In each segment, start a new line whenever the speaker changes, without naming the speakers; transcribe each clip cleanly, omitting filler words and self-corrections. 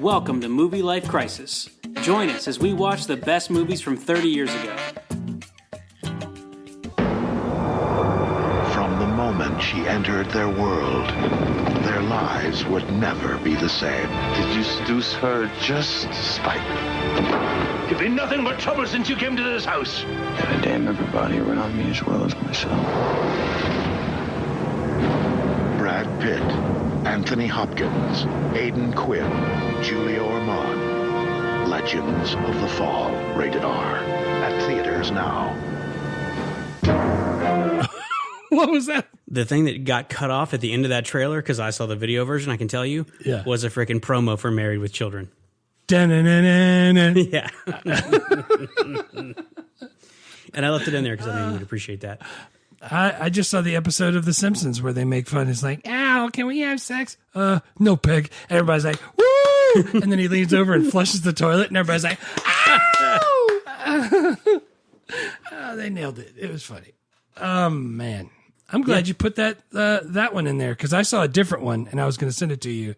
Welcome to Movie Life Crisis. Join us as we watch the best movies from 30 years ago.
From the moment she entered their world, their lives would never be the same.
Did you seduce her just to spite me?
You've been nothing but trouble since you came to this house.
I damn everybody around me as well as myself.
Brad Pitt, Anthony Hopkins, Aidan Quinn, Julia Ormond. Legends of the Fall. Rated R. At theaters now.
What was that?
The thing that got cut off at the end of that trailer, because I saw the video version, I can tell you, was a freaking promo for Married with Children. Yeah. And I left it in there because I knew you would appreciate that.
I just saw the episode of The Simpsons where they make fun. It's like, ow, can we have sex? No, pig. And everybody's like, woo! And then he leans over and flushes the toilet, and everybody's like, ow! Oh, they nailed it. It was funny. Man. I'm glad you put that one in there, because I saw a different one, and I was going to send it to you,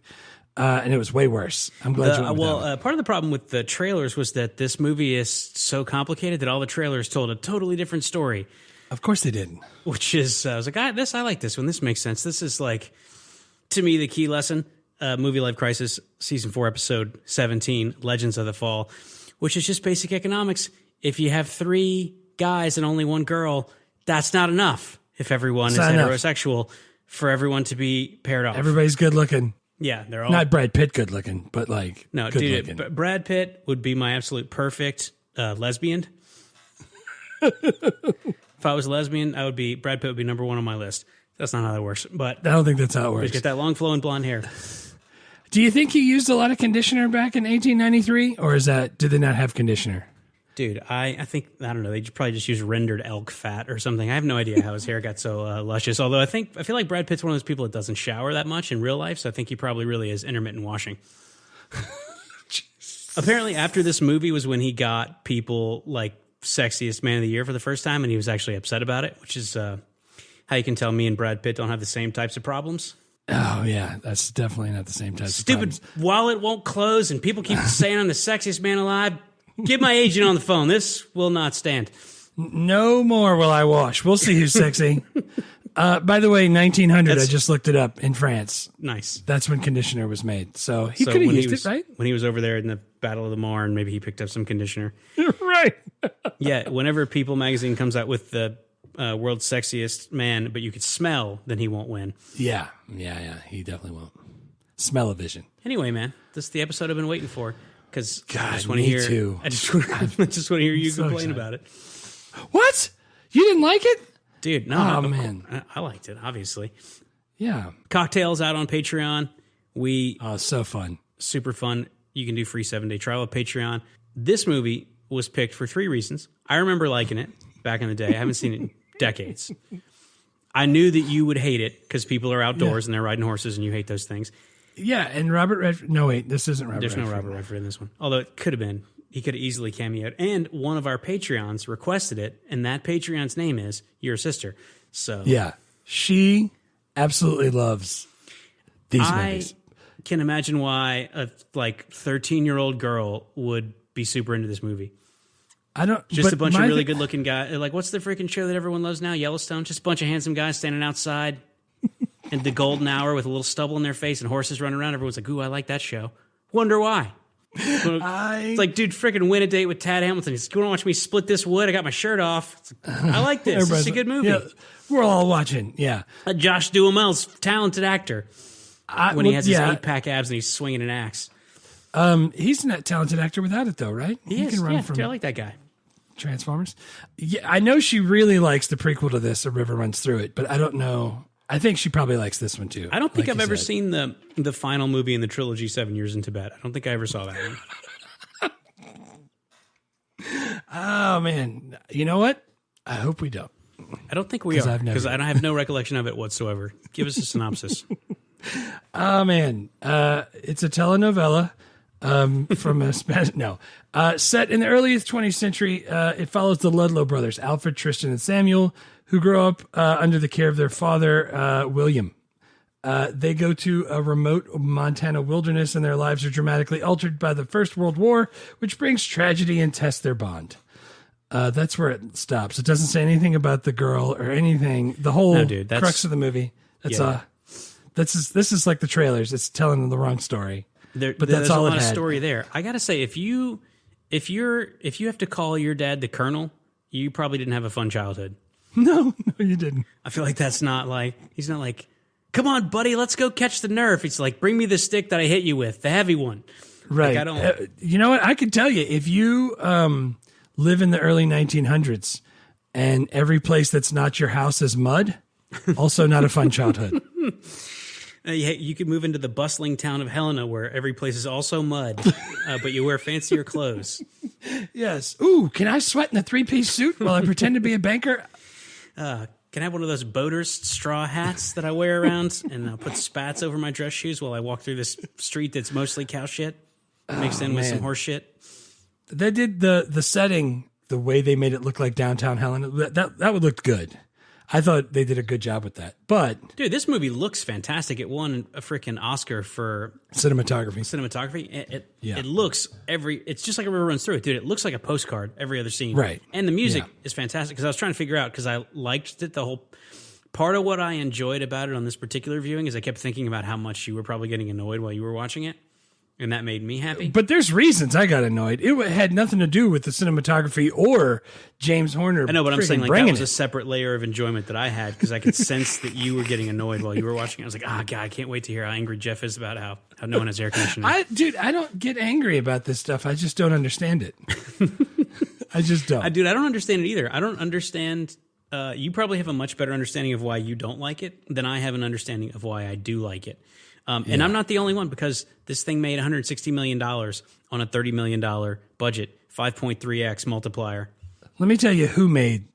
and it was way worse. I'm glad you went with that one.
Part of the problem with the trailers was that this movie is so complicated that all the trailers told a totally different story.
Of course they didn't.
Which is, I was like, I like this one. This makes sense. This is like, to me, the key lesson. Movie Life Crisis, Season 4, Episode 17, Legends of the Fall, which is just basic economics. If you have 3 guys and only 1 girl, that's not enough. If everyone is heterosexual, for everyone to be paired off.
Everybody's good looking.
Yeah, they're all...
Not Brad Pitt good looking, but like
no,
good
dude,
looking.
Brad Pitt would be my absolute perfect lesbian. If I was a lesbian, Brad Pitt would be number 1 on my list. That's not how that works, but...
I don't think that's how it works.
He's got that long flowing blonde hair.
Do you think he used a lot of conditioner back in 1893? Or did they not have conditioner?
Dude, I think, I don't know, they probably just used rendered elk fat or something. I have no idea how his hair got so luscious. Although I feel like Brad Pitt's one of those people that doesn't shower that much in real life, so I think he probably really is intermittent washing. Apparently, after this movie was when he got people like Sexiest Man of the Year for the first time, and he was actually upset about it, which is how you can tell me and Brad Pitt don't have the same types of problems.
Oh, yeah, that's definitely not the same types of problems.
Stupid wallet won't close, and people keep saying I'm the sexiest man alive. Get my agent on the phone. This will not stand.
No more will I wash. We'll see who's sexy. By the way, 1900, I just looked it up, in France.
Nice.
That's when conditioner was made. So he could have used it, right?
When he was over there in the Battle of the Marne, maybe he picked up some conditioner.
Right.
Yeah, whenever People magazine comes out with the world's sexiest man, but you could smell, then he won't win.
Yeah. He definitely won't. Smell-o-vision.
Anyway, man, this is the episode I've been waiting for. Because I just want to
me
hear.
too.
I just want to hear you complain about it.
What? You didn't like it?
Dude, no.
Oh, man.
I liked it, obviously.
Yeah.
Cocktails out on Patreon.
So fun.
Super fun. You can do free 7-day trial of Patreon. This movie was picked for 3 reasons. I remember liking it back in the day. I haven't seen it in decades. I knew that you would hate it because people are outdoors and they're riding horses and you hate those things.
Yeah, and Robert Redford. No, wait, this isn't Robert Redford.
There's no Robert Redford in this one. Although it could have been. He could have easily cameoed. And one of our Patreons requested it, and that Patreon's name is Your Sister. So
yeah, she absolutely loves these movies.
I can imagine why a 13-year-old girl would be super into this movie.
I don't.
Just a bunch of really good-looking guys. Like, what's the freaking show that everyone loves now? Yellowstone? Just a bunch of handsome guys standing outside. And the golden hour with a little stubble in their face and horses running around. Everyone's like, ooh, I like that show. Wonder why. It's like, dude, freaking Win a Date with Tad Hamilton. He's going to watch me split this wood. I got my shirt off. Like, I like this. It's a good movie.
Yeah, we're all watching. Yeah.
Josh Duhamel's talented actor. When he has his 8-pack abs and he's swinging an axe.
He's not a talented actor without it, though, right?
He is. Dude, I like that guy.
Transformers. Yeah, I know she really likes the prequel to this, A River Runs Through It, but I don't know. I think she probably likes this one too.
I don't think I've ever seen the final movie in the trilogy, 7 Years in Tibet. I don't think I ever saw that one.
Oh, man. You know what? I hope we don't.
I don't think we are, because I have no recollection of it whatsoever. Give us a synopsis.
Oh, man. It's a telenovela from a Spanish... No. Set in the earliest 20th century, it follows the Ludlow brothers, Alfred, Tristan, and Samuel, who grow up under the care of their father, William. They go to a remote Montana wilderness, and their lives are dramatically altered by the First World War, which brings tragedy and tests their bond. That's where it stops. It doesn't say anything about the girl or anything. The whole crux of the movie. This is like the trailers. It's telling them the wrong story. But that's all it had. There's a lot of
story there. I gotta say, if you have to call your dad the Colonel, you probably didn't have a fun childhood.
No, you didn't.
I feel like that's not like, he's not like, come on, buddy, let's go catch the Nerf. It's like, bring me the stick that I hit you with, the heavy one.
Right.
Like, I don't.
You know what? I can tell you, if you live in the early 1900s and every place that's not your house is mud, also not a fun childhood.
You could move into the bustling town of Helena where every place is also mud, but you wear fancier clothes.
Yes. Ooh, can I sweat in a three-piece suit while I pretend to be a banker?
Can I have one of those boaters straw hats that I wear around and put spats over my dress shoes while I walk through this street that's mostly cow shit mixed in with some horse shit?
They did the setting, the way they made it look like downtown Helena. That would look good. I thought they did a good job with that. But
dude, this movie looks fantastic. It won a freaking Oscar for
cinematography.
It looks it's just like a river runs through it, dude. It looks like a postcard every other scene.
Right.
And the music is fantastic because I was trying to figure out, because I liked it, the whole part of what I enjoyed about it on this particular viewing is I kept thinking about how much you were probably getting annoyed while you were watching it. And that made me happy.
But there's reasons I got annoyed. It had nothing to do with the cinematography or James Horner.
I know, but I'm saying like that was a separate layer of enjoyment that I had because I could sense that you were getting annoyed while you were watching it. I was like, God, I can't wait to hear how angry Jeff is about how no one has air conditioning.
I don't get angry about this stuff. I just don't understand it. I just don't.
I don't understand it either. I don't understand. You probably have a much better understanding of why you don't like it than I have an understanding of why I do like it. And I'm not the only one, because this thing made $160 million on a $30 million budget, 5.3x multiplier.
Let me tell you who made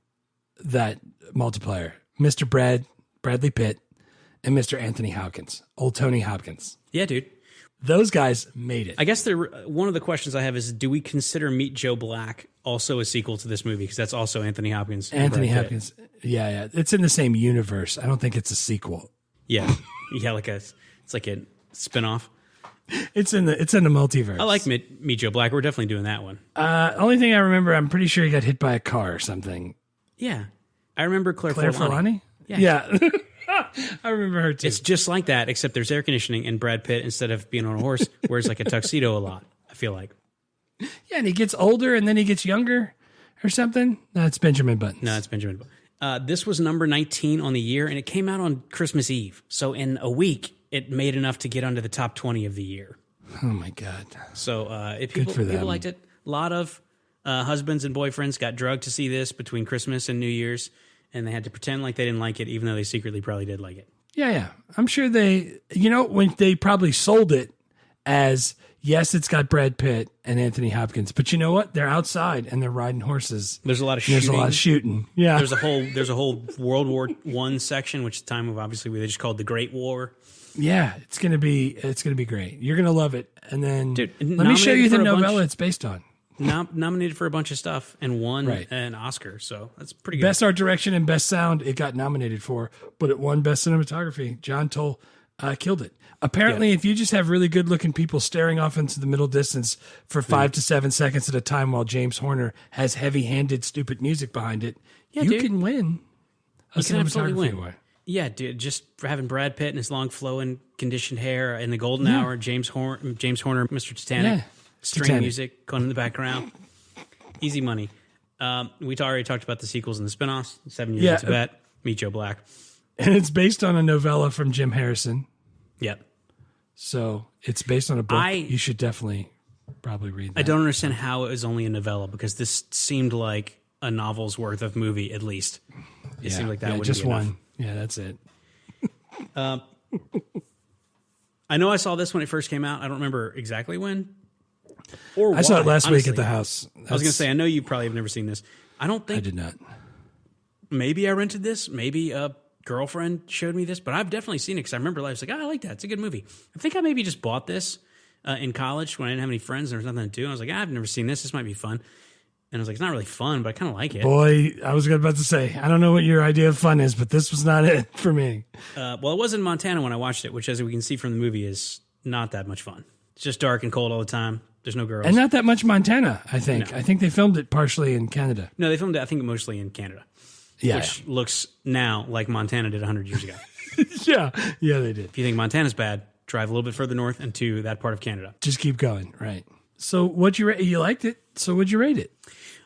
that multiplier. Mr. Bradley Pitt and Mr. Anthony Hopkins, old Tony Hopkins.
Yeah, dude.
Those guys made it.
I guess one of the questions I have is, do we consider Meet Joe Black also a sequel to this movie? Because that's also Anthony Hopkins.
Anthony Hopkins. Yeah. It's in the same universe. I don't think it's a sequel.
Yeah. It's like a spinoff.
It's in the multiverse.
I like Meet Joe Black. We're definitely doing that one.
Only thing I remember, I'm pretty sure he got hit by a car or something.
Yeah. I remember Claire
Forlani. Yeah. I remember her too.
It's just like that, except there's air conditioning, and Brad Pitt, instead of being on a horse, wears like a tuxedo a lot, I feel like.
Yeah, and he gets older and then he gets younger or something. No, it's Benjamin Button.
No, it's Benjamin Button. This was number 19 on the year, and it came out on Christmas Eve. So in a week, it made enough to get onto the top 20 of the year.
Oh, my God.
So
people
liked it. A lot of husbands and boyfriends got drugged to see this between Christmas and New Year's, and they had to pretend like they didn't like it, even though they secretly probably did like it.
Yeah. I'm sure when they probably sold it as, yes, it's got Brad Pitt and Anthony Hopkins, but you know what? They're outside and they're riding horses.
There's a lot of shooting.
Yeah.
There's a whole World War I section, which at the time of obviously they just called the Great War.
Yeah, it's gonna be great. You're gonna love it. And then let me show
nominated
you the
for a
novella
bunch-
it's based on.
Nominated for a bunch of stuff and won an Oscar, so that's pretty good.
Best art direction and best sound it got nominated for, but it won best cinematography. John Toll killed it. Apparently, if you just have really good looking people staring off into the middle distance for 5 to 7 seconds at a time while James Horner has heavy handed stupid music behind it, you can win a cinematography award.
Yeah, dude, just for having Brad Pitt and his long flowing conditioned hair in the golden hour, James Horner, Mr. Titanic, string music going in the background. Easy money. We already talked about the sequels and the spinoffs. 7 Years in Tibet, Meet Joe Black.
And it's based on a novella from Jim Harrison.
Yep.
So it's based on a book. You should definitely probably read that.
I don't understand how it was only a novella, because this seemed like a novel's worth of movie, at least. It seemed like that would
just
be enough.
one. Yeah, that's it.
I know I saw this when it first came out. I don't remember exactly when.
I saw it last week at the house.
I was going to say, I know you probably have never seen this. I
did not.
Maybe I rented this. Maybe a girlfriend showed me this, but I've definitely seen it because I remember I was like, I like that. It's a good movie. I think I maybe just bought this in college when I didn't have any friends and there was nothing to do. I was like, I've never seen this. This might be fun. And I was like, it's not really fun, but I kind of like it.
Boy, I was about to say, I don't know what your idea of fun is, but this was not it for me.
Well, it was in Montana when I watched it, which, as we can see from the movie, is not that much fun. It's just dark and cold all the time. There's no girls.
And not that much Montana, I think.
No.
I think they filmed it partially in Canada.
No, they filmed it, I think, mostly in Canada.
Yeah.
Which looks now like Montana did 100 years ago.
Yeah, they did.
If you think Montana's bad, drive a little bit further north and to that part of Canada.
Just keep going, right? So what'd you rate? You liked it, so what'd you rate it?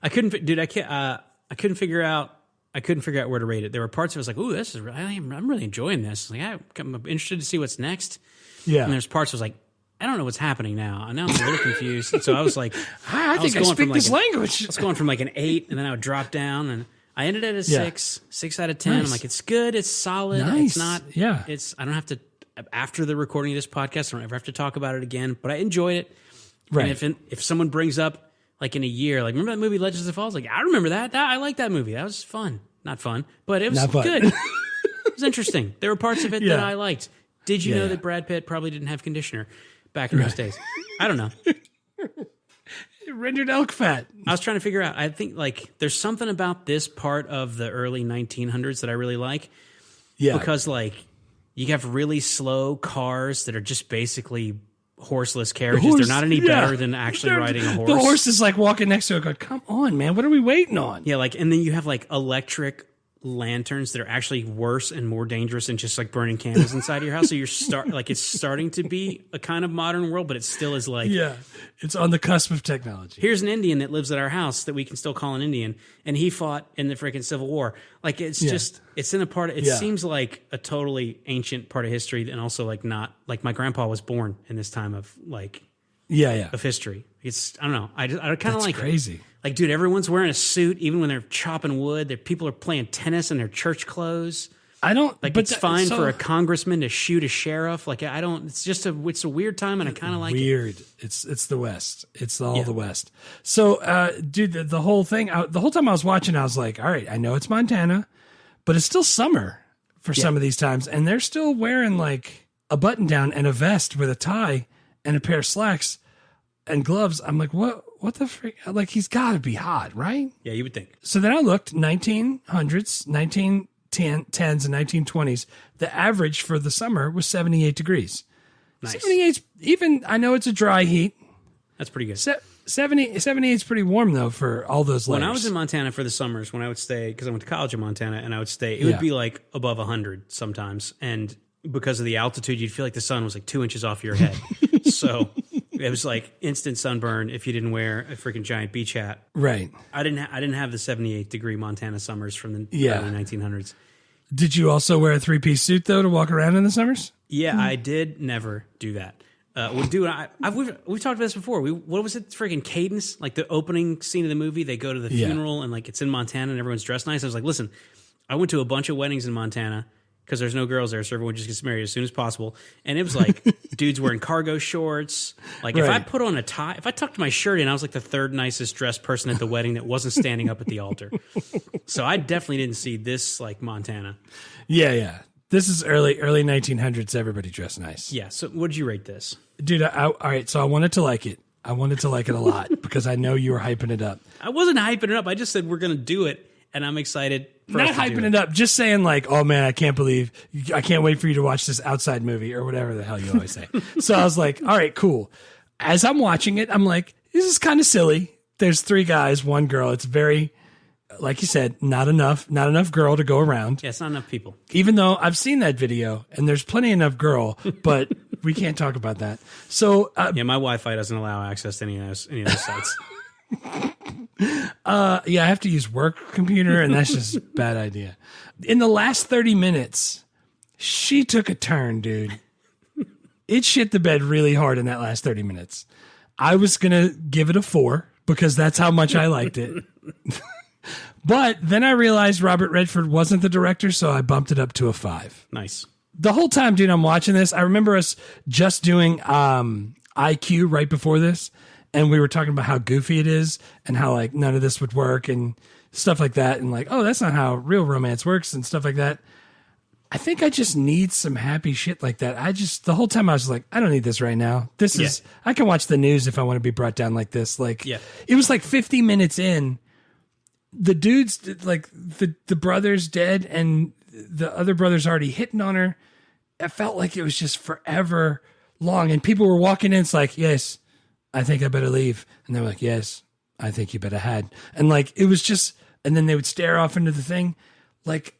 I couldn't figure out where to rate it. There were parts of it I was like, ooh, this is I'm really enjoying this. Like, I'm interested to see what's next.
Yeah.
And there's parts I was like, I don't know what's happening now. And now I'm a little confused. And so I was like,
I think I speak this language.
I was going from like an 8, and then I would drop down, and I ended at a 6 out of 10.
Nice.
I'm like, it's good, it's solid.
Nice.
It's not.
Yeah.
I don't have to, after the recording of this podcast, I don't ever have to talk about it again. But I enjoyed it.
Right.
And if someone brings up like in a year, like, remember that movie Legends of the Falls? Like, I remember that. I like that movie. That was fun. Not fun, but it was good. It was interesting. There were parts of it that I liked. Did you know that Brad Pitt probably didn't have conditioner back in those days? I don't know.
Rendered elk fat.
I was trying to figure out. I think like there's something about this part of the early 1900s that I really like.
Yeah.
Because like you have really slow cars that are just basically horseless carriages. They're not any better than actually riding a horse.
The horse is like walking next to it going, come on, man. What are we waiting on?
Yeah, like, and then you have like electric lanterns that are actually worse and more dangerous than just like burning candles inside of your house. So it's starting to be a kind of modern world, but it still is like,
it's on the cusp of technology.
Here's an Indian that lives at our house that we can still call an Indian, and he fought in the freaking Civil War. Like it's just, it's in a part. It seems like a totally ancient part of history, and also like not like my grandpa was born in this time of like of history. It's I don't know. I kind of like
crazy.
It. Like, dude, everyone's wearing a suit, even when they're chopping wood. People are playing tennis in their church clothes.
I don't
like.
But
it's fine for a congressman to shoot a sheriff. Like, I don't. It's just it's a weird time, and I kind of like
weird. It's the West. It's all the West. So, dude, the whole thing. The whole time I was watching, I was like, all right, I know it's Montana, but it's still summer for some of these times, and they're still wearing like a button down and a vest with a tie and a pair of slacks and gloves. I'm like, what the freak? Like, he's got to be hot, right?
Yeah, you would think.
So then I looked, 1900s, 1910s, and 1920s. The average for the summer was 78 degrees.
Nice.
78, even, I know it's a dry heat.
That's pretty good.
78 is pretty warm, though, for all those layers.
When I was in Montana for the summers, when I would stay, because I went to college in Montana, and I would stay, it would be like above 100 sometimes. And because of the altitude, you'd feel like the sun was like 2 inches off your head. So it was like instant sunburn if you didn't wear a freaking giant beach hat.
Right.
I didn't have the 78-degre Montana summers from the early 1900s.
Did you also wear a 3-piece suit, though, to walk around in the summers?
Yeah, I did never do that. We've talked about this before. What was it? Freaking Cadence, like the opening scene of the movie. They go to the funeral and like it's in Montana and everyone's dressed nice. I was like, listen, I went to a bunch of weddings in Montana because there's no girls there, so everyone just gets married as soon as possible. And it was like dudes wearing cargo shorts. Like if I put on a tie, if I tucked my shirt in, I was like the third nicest dressed person at the wedding that wasn't standing up at the altar. So I definitely didn't see this like Montana.
Yeah. This is early 1900s. Everybody dressed nice.
Yeah. So what did you rate this?
Dude, all right. So I wanted to like it. I wanted to like it a lot because I know you were hyping it up.
I wasn't hyping it up. I just said we're going to do it, and I'm excited.
Not hyping it up, just saying like, oh man, I can't wait for you to watch this outside movie or whatever the hell you always say. So I was like, all right, cool. As I'm watching it, I'm like, this is kind of silly. There's 3 guys, 1 girl. It's very, like you said, not enough girl to go around.
Yeah, it's not enough people.
Even though I've seen that video and there's plenty enough girl, but we can't talk about that. So
yeah, my Wi-Fi doesn't allow access to any of those sites.
I have to use work computer, and that's just a bad idea. In the last 30 minutes, she took a turn, dude. It shit the bed really hard in that last 30 minutes. I was going to give it a 4 because that's how much I liked it. But then I realized Robert Redford wasn't the director, so I bumped it up to a 5.
Nice.
The whole time, dude, I'm watching this. I remember us just doing IQ right before this. And we were talking about how goofy it is and how like none of this would work and stuff like that. And like, oh, that's not how real romance works and stuff like that. I think I just need some happy shit like that. The whole time I was like, I don't need this right now. I can watch the news if I want to be brought down like this. Like, it was like 50 minutes in. The dude's like the brother's dead and the other brother's already hitting on her. It felt like it was just forever long. And people were walking in. It's like, yes, I think I better leave. And they were like, yes, I think you better hide. And like, it was just, and then they would stare off into the thing. Like,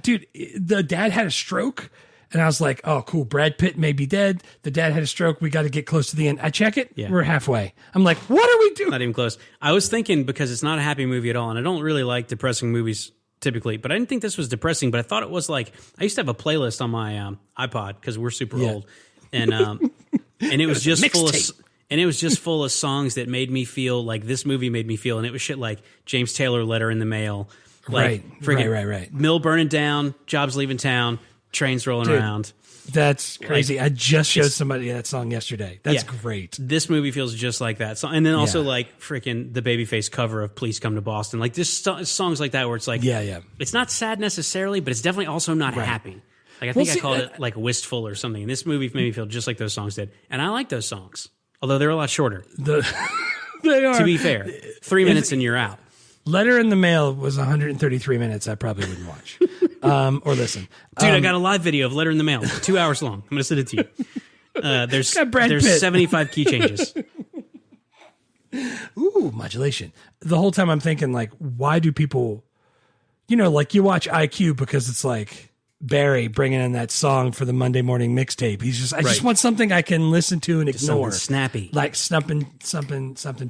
dude, the dad had a stroke, and I was like, "Oh, cool. Brad Pitt may be dead. The dad had a stroke. We got to get close to the end." I check it. Yeah. We're halfway. I'm like, "What are we doing?"
Not even close. I was thinking because it's not a happy movie at all, and I don't really like depressing movies typically, but I didn't think this was depressing. But I thought it was like I used to have a playlist on my iPod because we're super old, and it was just full of. And it was just full of songs that made me feel like this movie made me feel, and it was shit like James Taylor, Letter in the Mail. Like,
right.
Mill burning down, jobs leaving town, trains rolling around.
That's crazy. I just showed somebody that song yesterday. That's great.
This movie feels just like that. So, and then also like freaking the Babyface cover of Please Come to Boston. Like this songs like that where it's like, it's not sad necessarily, but it's definitely also not happy. Like I think I called it like wistful or something. And this movie made me feel just like those songs did. And I like those songs, although they're a lot shorter.
They are.
To be fair, 3 minutes and you're out.
Letter in the Mail was 133 minutes. I probably wouldn't watch or listen.
Dude, I got a live video of Letter in the Mail, 2 hours long. I'm going to send it to you. There's
Pitt.
75 key changes.
Ooh, modulation. The whole time I'm thinking, like, why do people, like you watch IQ because it's like Barry bringing in that song for the Monday morning mixtape. I just want something I can listen to and ignore.
Something snappy.
Like something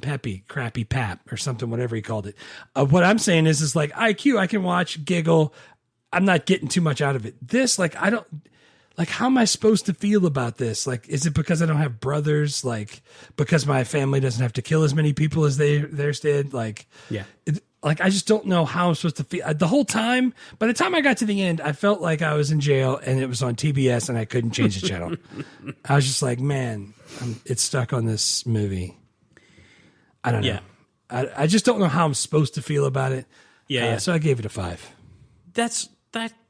peppy, crappy pap or something, whatever he called it. What I'm saying is like IQ, I can watch, giggle. I'm not getting too much out of it. This, like, I don't, like, how am I supposed to feel about this? Like, is it because I don't have brothers? Like, because my family doesn't have to kill as many people as theirs did? Like, like, I just don't know how I'm supposed to feel. The whole time, by the time I got to the end, I felt like I was in jail and it was on TBS and I couldn't change the channel. I was just like, man, it's stuck on this movie. I don't know. I just don't know how I'm supposed to feel about it. So I gave it a 5.
That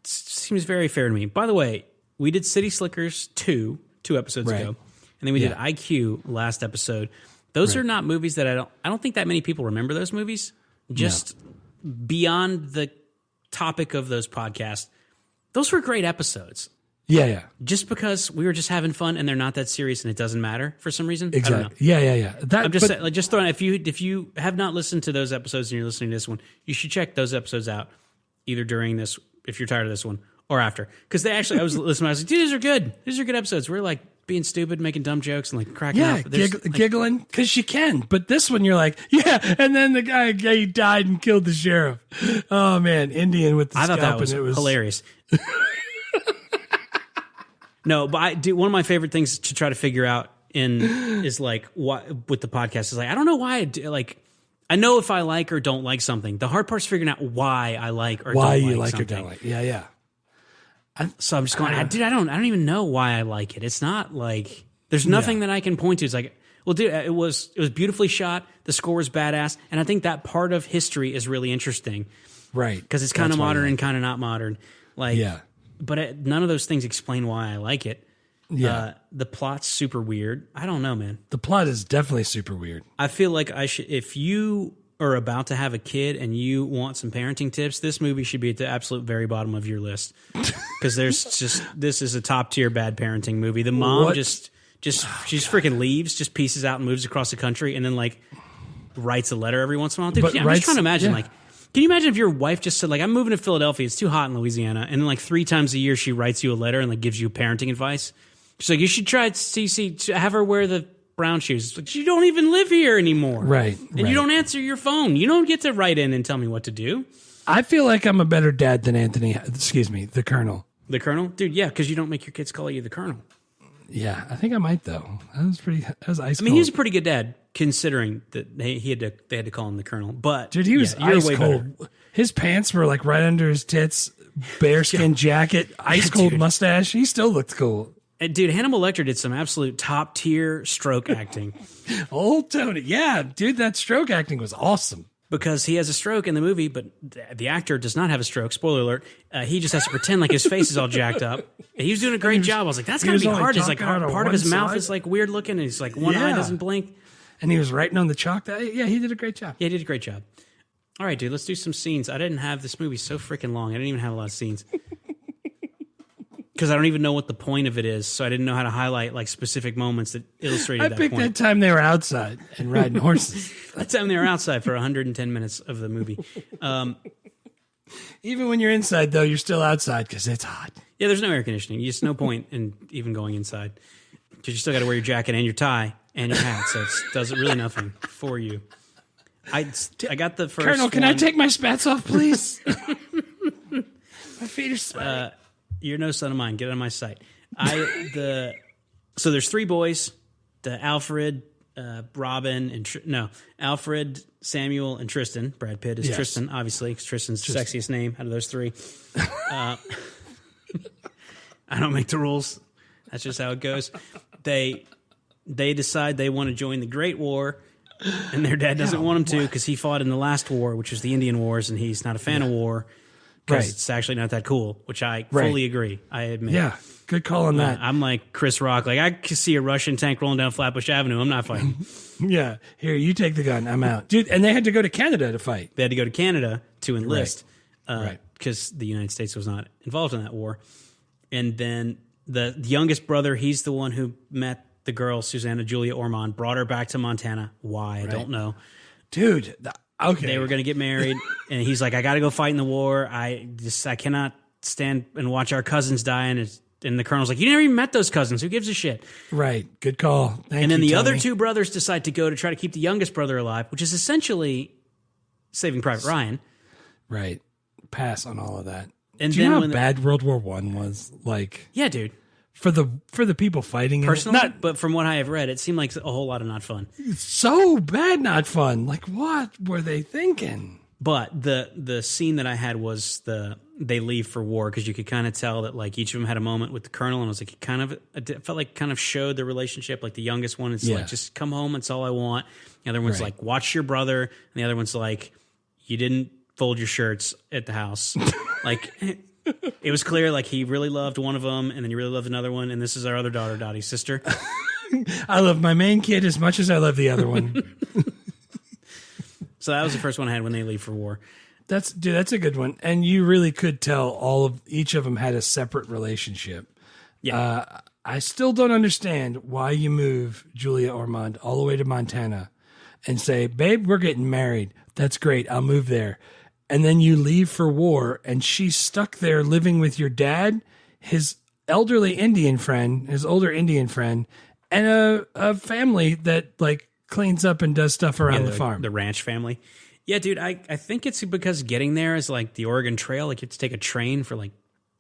seems very fair to me. By the way, we did City Slickers 2 episodes ago, and then we did IQ last episode. Those are not movies that I don't think that many people remember those movies. Just beyond the topic of those podcasts, those were great episodes.
Yeah.
Just because we were just having fun and they're not that serious and it doesn't matter for some reason.
Exactly.
I don't know.
Yeah.
I'm just saying, like, just throwing. If you have not listened to those episodes and you're listening to this one, you should check those episodes out either during this, if you're tired of this one, or after. Because I was listening. I was like, dude, these are good. These are good episodes. We're like being stupid, making dumb jokes, and like cracking up.
Giggling because you can. But this one, you're like, and then the guy he died and killed the sheriff. Oh man, Indian with the scalp.
I thought that was hilarious. No, but one of my favorite things to try to figure out is like what with the podcast is like I don't know why I do, like I know if I like or don't like something. The hard part's figuring out why I like or don't like something. Why you like or don't like.
Yeah.
So I'm just going, dude, I don't even know why I like it. It's not like there's nothing that I can point to. It's like, well, dude, it was beautifully shot. The score was badass, and I think that part of history is really interesting,
right?
Because it's kind of modern and kind of not modern. Like, but none of those things explain why I like it. Yeah, the plot's super weird. I don't know, man.
The plot is definitely super weird.
I feel like I should, if you are about to have a kid and you want some parenting tips, this movie should be at the absolute very bottom of your list. Because this is a top tier bad parenting movie. The mom just she just freaking leaves, just pieces out and moves across the country, and then like writes a letter every once in a while. Dude, I'm just trying to imagine like, can you imagine if your wife just said like, I'm moving to Philadelphia, it's too hot in Louisiana, and then like 3 times a year she writes you a letter and like gives you parenting advice. She's like, you should try to have her wear the brown shoes. Like, you don't even live here anymore.
Right.
And you don't answer your phone. You don't get to write in and tell me what to do.
I feel like I'm a better dad than the Colonel.
The Colonel? Dude, yeah, because you don't make your kids call you the Colonel.
Yeah, I think I might, though. That was ice cold.
I mean, he was a pretty good dad, considering that they had to call him the Colonel. But
dude, he was ice cold. Better. His pants were like right under his tits, bearskin jacket, ice cold mustache. He still looked cool.
Dude, Hannibal Lecter did some absolute top-tier stroke acting.
Old Tony. Yeah, dude, that stroke acting was awesome.
because he has a stroke in the movie, but the actor does not have a stroke. Spoiler alert. He just has to pretend like his face is all jacked up. And he was doing a great job. I was like, that's got to be hard. He's like, part of his mouth is like weird looking, and he's like one eye doesn't blink.
And he was writing on the chalk. He did a great job.
Yeah, he did a great job. All right, dude, let's do some scenes. I didn't have this movie so freaking long. I didn't even have a lot of scenes. Because I don't even know what the point of it is, so I didn't know how to highlight like specific moments that illustrated that point.
I picked that time they were outside and riding horses.
That time they were outside for 110 minutes of the movie.
Even when you're inside, though, you're still outside because it's hot.
Yeah, there's no air conditioning. There's no point in even going inside because you still got to wear your jacket and your tie and your hat, so it does really nothing for you. I got the first
Colonel, can I take my spats off, please? My feet are sweaty.
You're no son of mine. Get out of my sight. So there's 3 boys, the Alfred, Robin, and Alfred, Samuel, and Tristan. Brad Pitt is Tristan, obviously, because Tristan's the sexiest name out of those 3. I don't make the rules. That's just how it goes. They decide they want to join the Great War, and their dad doesn't want them to because he fought in the last war, which was the Indian Wars, and he's not a fan of war because it's actually not that cool, which I fully agree. I admit.
Yeah, good call on that.
I'm like Chris Rock. Like, I can see a Russian tank rolling down Flatbush Avenue. I'm not fighting.
Yeah, here, you take the gun. I'm out. Dude, and they had to go to Canada to fight.
They had to go to Canada to enlist because the United States was not involved in that war. And then the youngest brother, he's the one who met the girl, Susanna Julia Ormond, brought her back to Montana. Why? I don't know.
Dude, okay.
They were going to get married, and he's like, I got to go fight in the war. I cannot stand and watch our cousins die. And the colonel's like, you never even met those cousins. Who gives a shit?
Right. Good call. Thank you,
and then the
Tony.
other 2 brothers decide to go to try to keep the youngest brother alive, which is essentially Saving Private Ryan.
Right. Pass on all of that.
And
do you know how bad World War I was? Like,
yeah, dude.
For the people fighting
personally,
in it.
but from what I have read, it seemed like a whole lot of not fun.
It's so bad, not fun. Like, what were they thinking?
But the scene that I had was they leave for war, because you could kind of tell that like each of them had a moment with the colonel, and I was like, it felt like kind of showed the relationship. Like the youngest one is like, just come home, it's all I want. The other one's like, watch your brother, and the other one's like, you didn't fold your shirts at the house. Like, it was clear like he really loved one of them, and then he really loved another one, and this is our other daughter, Dottie's sister.
I love my main kid as much as I love the other one.
So that was the first one I had when they leave for war.
That's a good one, and you really could tell each of them had a separate relationship. Yeah, I still don't understand why you move Julia Ormond all the way to Montana and say, "Babe, we're getting married. That's great. I'll move there." And then you leave for war, and she's stuck there living with your dad, his elderly Indian friend, his older Indian friend, and a family that like cleans up and does stuff around the farm.
The ranch family. Yeah, dude, I think it's because getting there is like the Oregon Trail. Like you have to take a train for like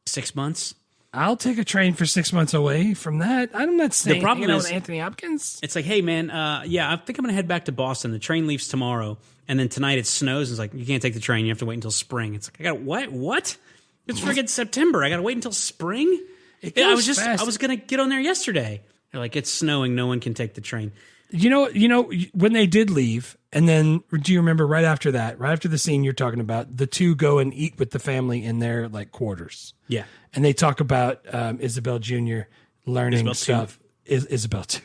6 months.
I'll take a train for 6 months away from that. I'm not saying
the problem is
with Anthony Hopkins.
It's like, hey, man, I think I'm going to head back to Boston. The train leaves tomorrow. And then tonight it snows. And it's like, you can't take the train. You have to wait until spring. It's like, I got what? It's friggin' September. I got to wait until spring? I was going to get on there yesterday. They're like, it's snowing. No one can take the train.
You know, when they did leave, and then do you remember right after that, right after the scene you're talking about, the 2 go and eat with the family in their like quarters.
Yeah.
And they talk about Isabel Jr. learning stuff. Isabel 2.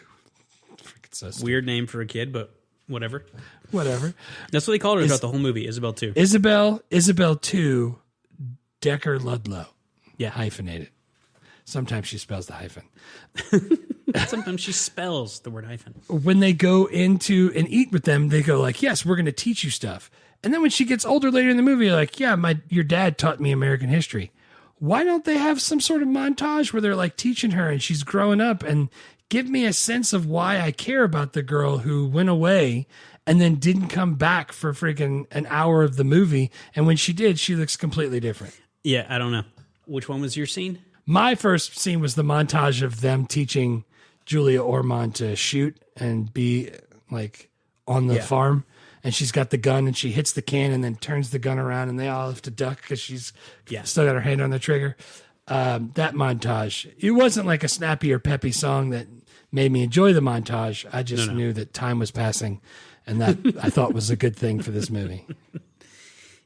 So
weird name for a kid, but whatever.
That's
what they called her throughout the whole movie, Isabel 2.
Isabel 2, Decker Ludlow.
Yeah.
Hyphenated. Sometimes she spells the hyphen.
Sometimes she spells the word hyphen.
When they go into and eat with them, they go like, yes, we're going to teach you stuff. And then when she gets older later in the movie, like, yeah, your dad taught me American history. Why don't they have some sort of montage where they're like teaching her and she's growing up, and give me a sense of why I care about the girl who went away and then didn't come back for freaking an hour of the movie. And when she did, she looks completely different.
Yeah, I don't know. Which one was your scene?
My first scene was the montage of them teaching Julia Ormond to shoot and be like on the farm. And she's got the gun and she hits the can and then turns the gun around and they all have to duck because she's still got her hand on the trigger. That montage, it wasn't like a snappy or peppy song that made me enjoy the montage. I just knew that time was passing And that I thought was a good thing for this movie.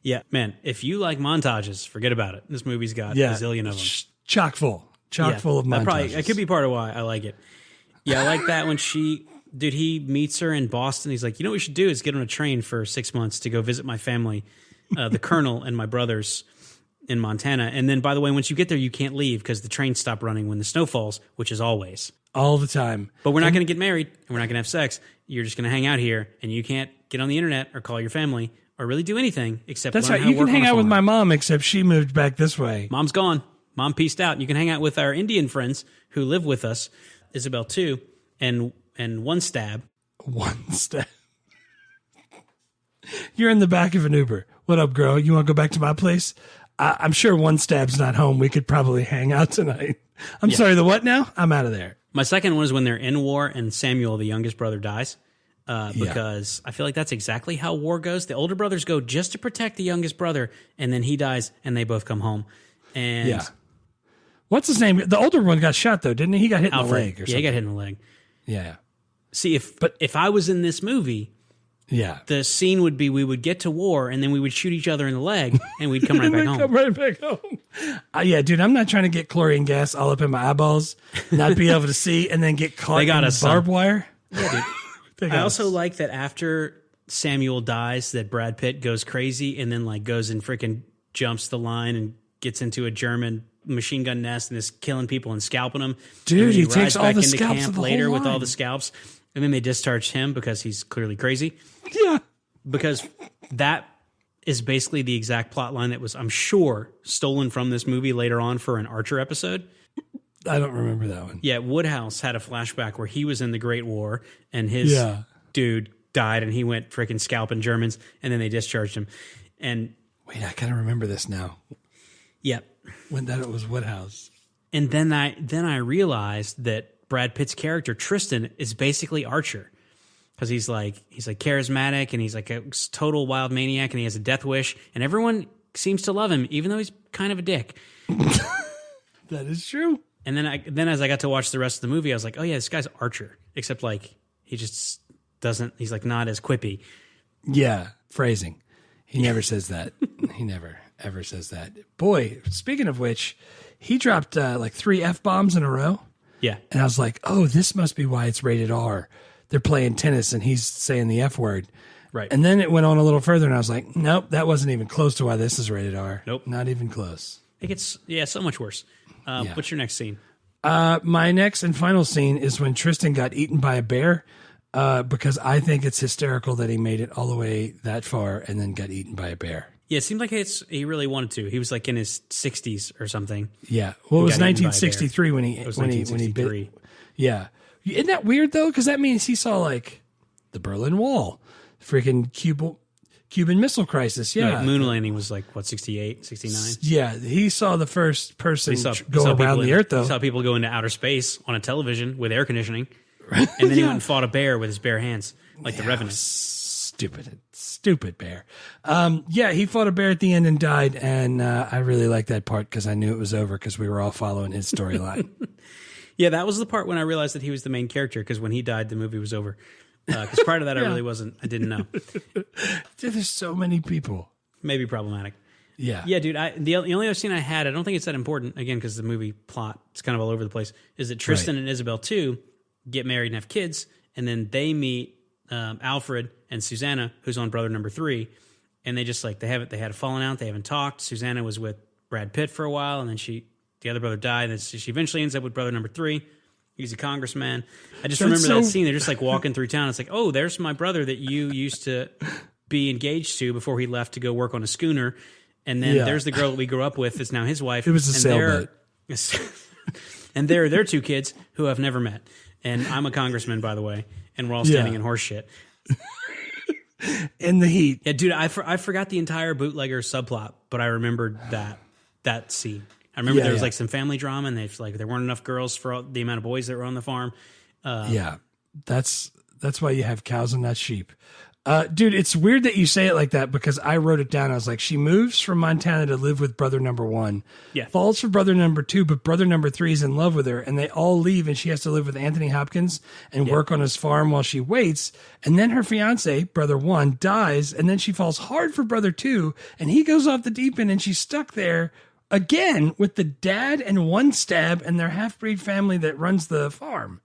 Yeah, man, if you like montages, forget about it. This movie's got a zillion of them.
Chock full of montages.
That could be part of why I like it. Yeah, I like that when he meets her in Boston. He's like, you know what we should do is get on a train for 6 months to go visit my family, the Colonel and my brothers in Montana. And then, by the way, once you get there, you can't leave because the trains stop running when the snow falls, which is always.
All the time.
But we're not going to get married and we're not going to have sex. You're just going to hang out here and you can't get on the internet or call your family or really do anything except
That's
learn
right.
how to
You
work
can hang
on a
out with
farm.
my mom, except she moved back this way.
Mom's gone. Mom peaced out. You can hang out with our Indian friends who live with us, Isabel too, and one stab.
One step. You're in the back of an Uber. What up, girl? You want to go back to my place? I'm sure One Stab's not home. We could probably hang out tonight. I'm sorry, the what now? I'm out of there.
My second one is when they're in war and Samuel, the youngest brother, dies. Because I feel like that's exactly how war goes. The older brothers go just to protect the youngest brother, and then he dies, and they both come home. And
What's his name? The older one got shot, though, didn't he? He got hit in the
Alfred,
leg or something.
he got hit in the leg.
Yeah.
See, if I was in this movie, the scene would be we would get to war, and then we would shoot each other in the leg, and we'd come right back home.
Come right back home. Yeah, dude, I'm not trying to get chlorine gas all up in my eyeballs, not be able to see, and then get caught
They got
in
us,
barbed
son.
wire.
Yeah, dude. I also like that after Samuel dies, that Brad Pitt goes crazy and then like goes and freaking jumps the line and gets into a German machine gun nest and is killing people and scalping them.
Dude,
and then
he
rides
takes all
back
the
into
scalps
camp
of the
later
whole
with all
line.
the scalps, and then they discharge him because he's clearly crazy.
Yeah.
Because that is basically the exact plot line that was, I'm sure, stolen from this movie later on for an Archer episode.
I don't remember that one.
Yeah, Woodhouse had a flashback where he was in the Great War and his dude died and he went freaking scalping Germans and then they discharged him. And
wait, I kind of remember this now.
Yeah.
When that it was Woodhouse.
And then I realized that Brad Pitt's character Tristan is basically Archer. Because he's like charismatic and he's like a total wild maniac and he has a death wish and everyone seems to love him even though he's kind of a dick.
That is true.
And then as I got to watch the rest of the movie, I was like, oh yeah, this guy's Archer. Except like he just doesn't. He's like not as quippy.
Yeah, phrasing. He never says that. He never ever says that. Boy, speaking of which, he dropped like 3 F-bombs in a row.
Yeah,
and I was like, oh, this must be why it's rated R. They're playing tennis and he's saying the F word.
Right.
And then it went on a little further and I was like, nope, that wasn't even close to why this is rated R.
Nope.
Not even close.
It gets, so much worse. What's your next scene?
My next and final scene is when Tristan got eaten by a bear because I think it's hysterical that he made it all the way that far and then got eaten by a bear.
Yeah, it seemed like he really wanted to. He was like in his 60s or something.
Yeah. Well, it was
got eaten by a
1963 when he
It was
when he
1963.
bit. Yeah. Isn't that weird though? Because that means he saw like the Berlin Wall, freaking Cuban Missile Crisis. Yeah.
Like moon landing was like, what, 68, 69?
Yeah. He saw the first person
He saw
go around the Earth though.
He saw people go into outer space on a television with air conditioning. And then he went and fought a bear with his bare hands, like the Revenant.
Stupid bear. He fought a bear at the end and died. And I really liked that part because I knew it was over because we were all following his storyline.
Yeah, that was the part when I realized that he was the main character because when he died, the movie was over. Because prior to that, I really wasn't. I didn't know.
Dude, there's so many people.
Maybe problematic.
Yeah.
Yeah, dude. The only other scene I had, I don't think it's that important, again, because the movie plot, it's kind of all over the place, is that Tristan and Isabel, too, get married and have kids, and then they meet Alfred and Susanna, who's on brother number 3, and they just, like, they had a falling out, they haven't talked. Susanna was with Brad Pitt for a while, and then the other brother died, and she eventually ends up with brother number 3. He's a congressman. I just remember that scene. They're just like walking through town. It's like, oh, there's my brother that you used to be engaged to before he left to go work on a schooner. And then there's the girl that we grew up with that's now his wife.
It was a sailboat.
And there are their 2 kids who I've never met. And I'm a congressman, by the way. And we're all standing in horse shit.
In the heat.
Yeah, dude, I forgot the entire bootlegger subplot, but I remembered that scene. I remember there was like some family drama, and there weren't enough girls for the amount of boys that were on the farm.
That's why you have cows and not sheep. Dude, it's weird that you say it like that because I wrote it down. I was like, she moves from Montana to live with brother number 1.
Yeah.
Falls for brother number 2, but brother number 3 is in love with her, and they all leave, and she has to live with Anthony Hopkins and work on his farm while she waits. And then her fiance, brother 1, dies, and then she falls hard for brother 2, and he goes off the deep end, and she's stuck there again with the dad and one stab and their half-breed family that runs the farm.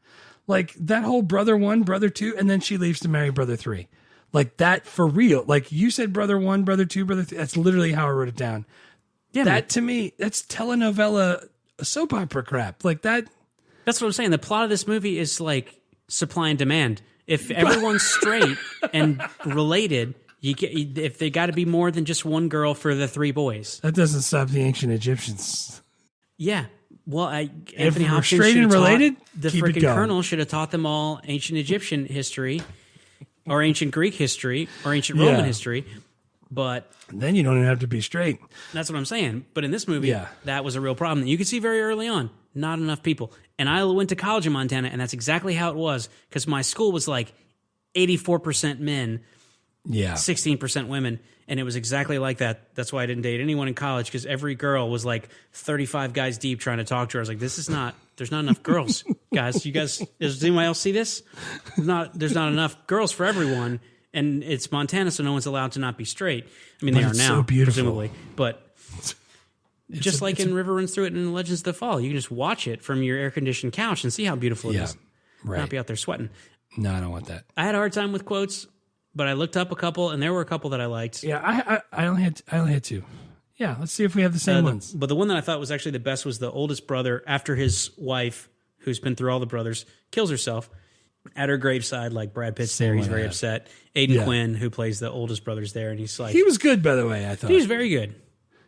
Like that whole brother 1, brother 2, and then she leaves to marry brother 3. Like that for real. Like you said, brother 1, brother 2, brother 3. That's literally how I wrote it down. Yeah, that to me, that's telenovela soap opera crap. Like that.
That's what I'm saying. The plot of this movie is like supply and demand. If everyone's straight and related, if they got to be more than just one girl for the 3 boys.
That doesn't stop the ancient Egyptians.
Yeah. Well, Anthony Hopkins
straight and related,
the freaking colonel should have taught them all ancient Egyptian history. Or ancient Greek history, or ancient Roman history, but
then you don't even have to be straight.
That's what I'm saying. But in this movie, that was a real problem that you could see very early on. Not enough people. And I went to college in Montana, and that's exactly how it was, because my school was like 84% men, 16% women, and it was exactly like that. That's why I didn't date anyone in college, because every girl was like 35 guys deep trying to talk to her. I was like, there's not enough girls. Guys, does anyone else see this? There's not enough girls for everyone, and it's Montana, so no one's allowed to not be straight. I mean, they are now, so presumably, but just like in River Runs Through It in Legends of the Fall, you can just watch it from your air-conditioned couch and see how beautiful it is.
Right.
Not be out there sweating.
No, I don't want that.
I had a hard time with quotes, but I looked up a couple, and there were a couple that I liked.
Yeah, I only had 2. Yeah, let's see if we have the same ones.
But the one that I thought was actually the best was the oldest brother after his wife, who's been through all the brothers, kills herself at her graveside. Like Brad Pitt's there, he's very upset. Aidan Quinn, who plays the oldest brother's there, and he's like,
he was good, by the way. I thought
he was very good.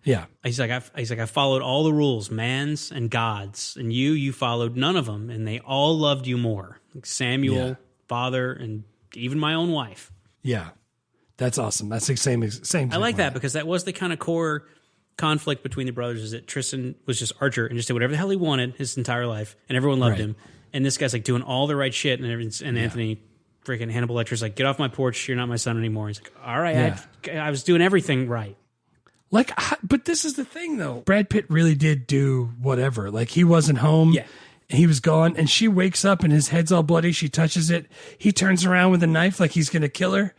Yeah,
he's like, I followed all the rules, man's and God's, and you followed none of them, and they all loved you more. Like Samuel, father, and even my own wife.
Yeah, that's awesome. That's the same.
I like that because that was the kind of core conflict between the brothers, is that Tristan was just Archer and just did whatever the hell he wanted his entire life, and everyone loved him. And this guy's like doing all the right shit, and Anthony, freaking Hannibal Lecter's like, get off my porch, you're not my son anymore. He's like, all right, I was doing everything right.
Like, but this is the thing though. Brad Pitt really did do whatever. Like he wasn't home. Yeah. He was gone, and she wakes up and his head's all bloody. She touches it. He turns around with a knife like he's going to kill her.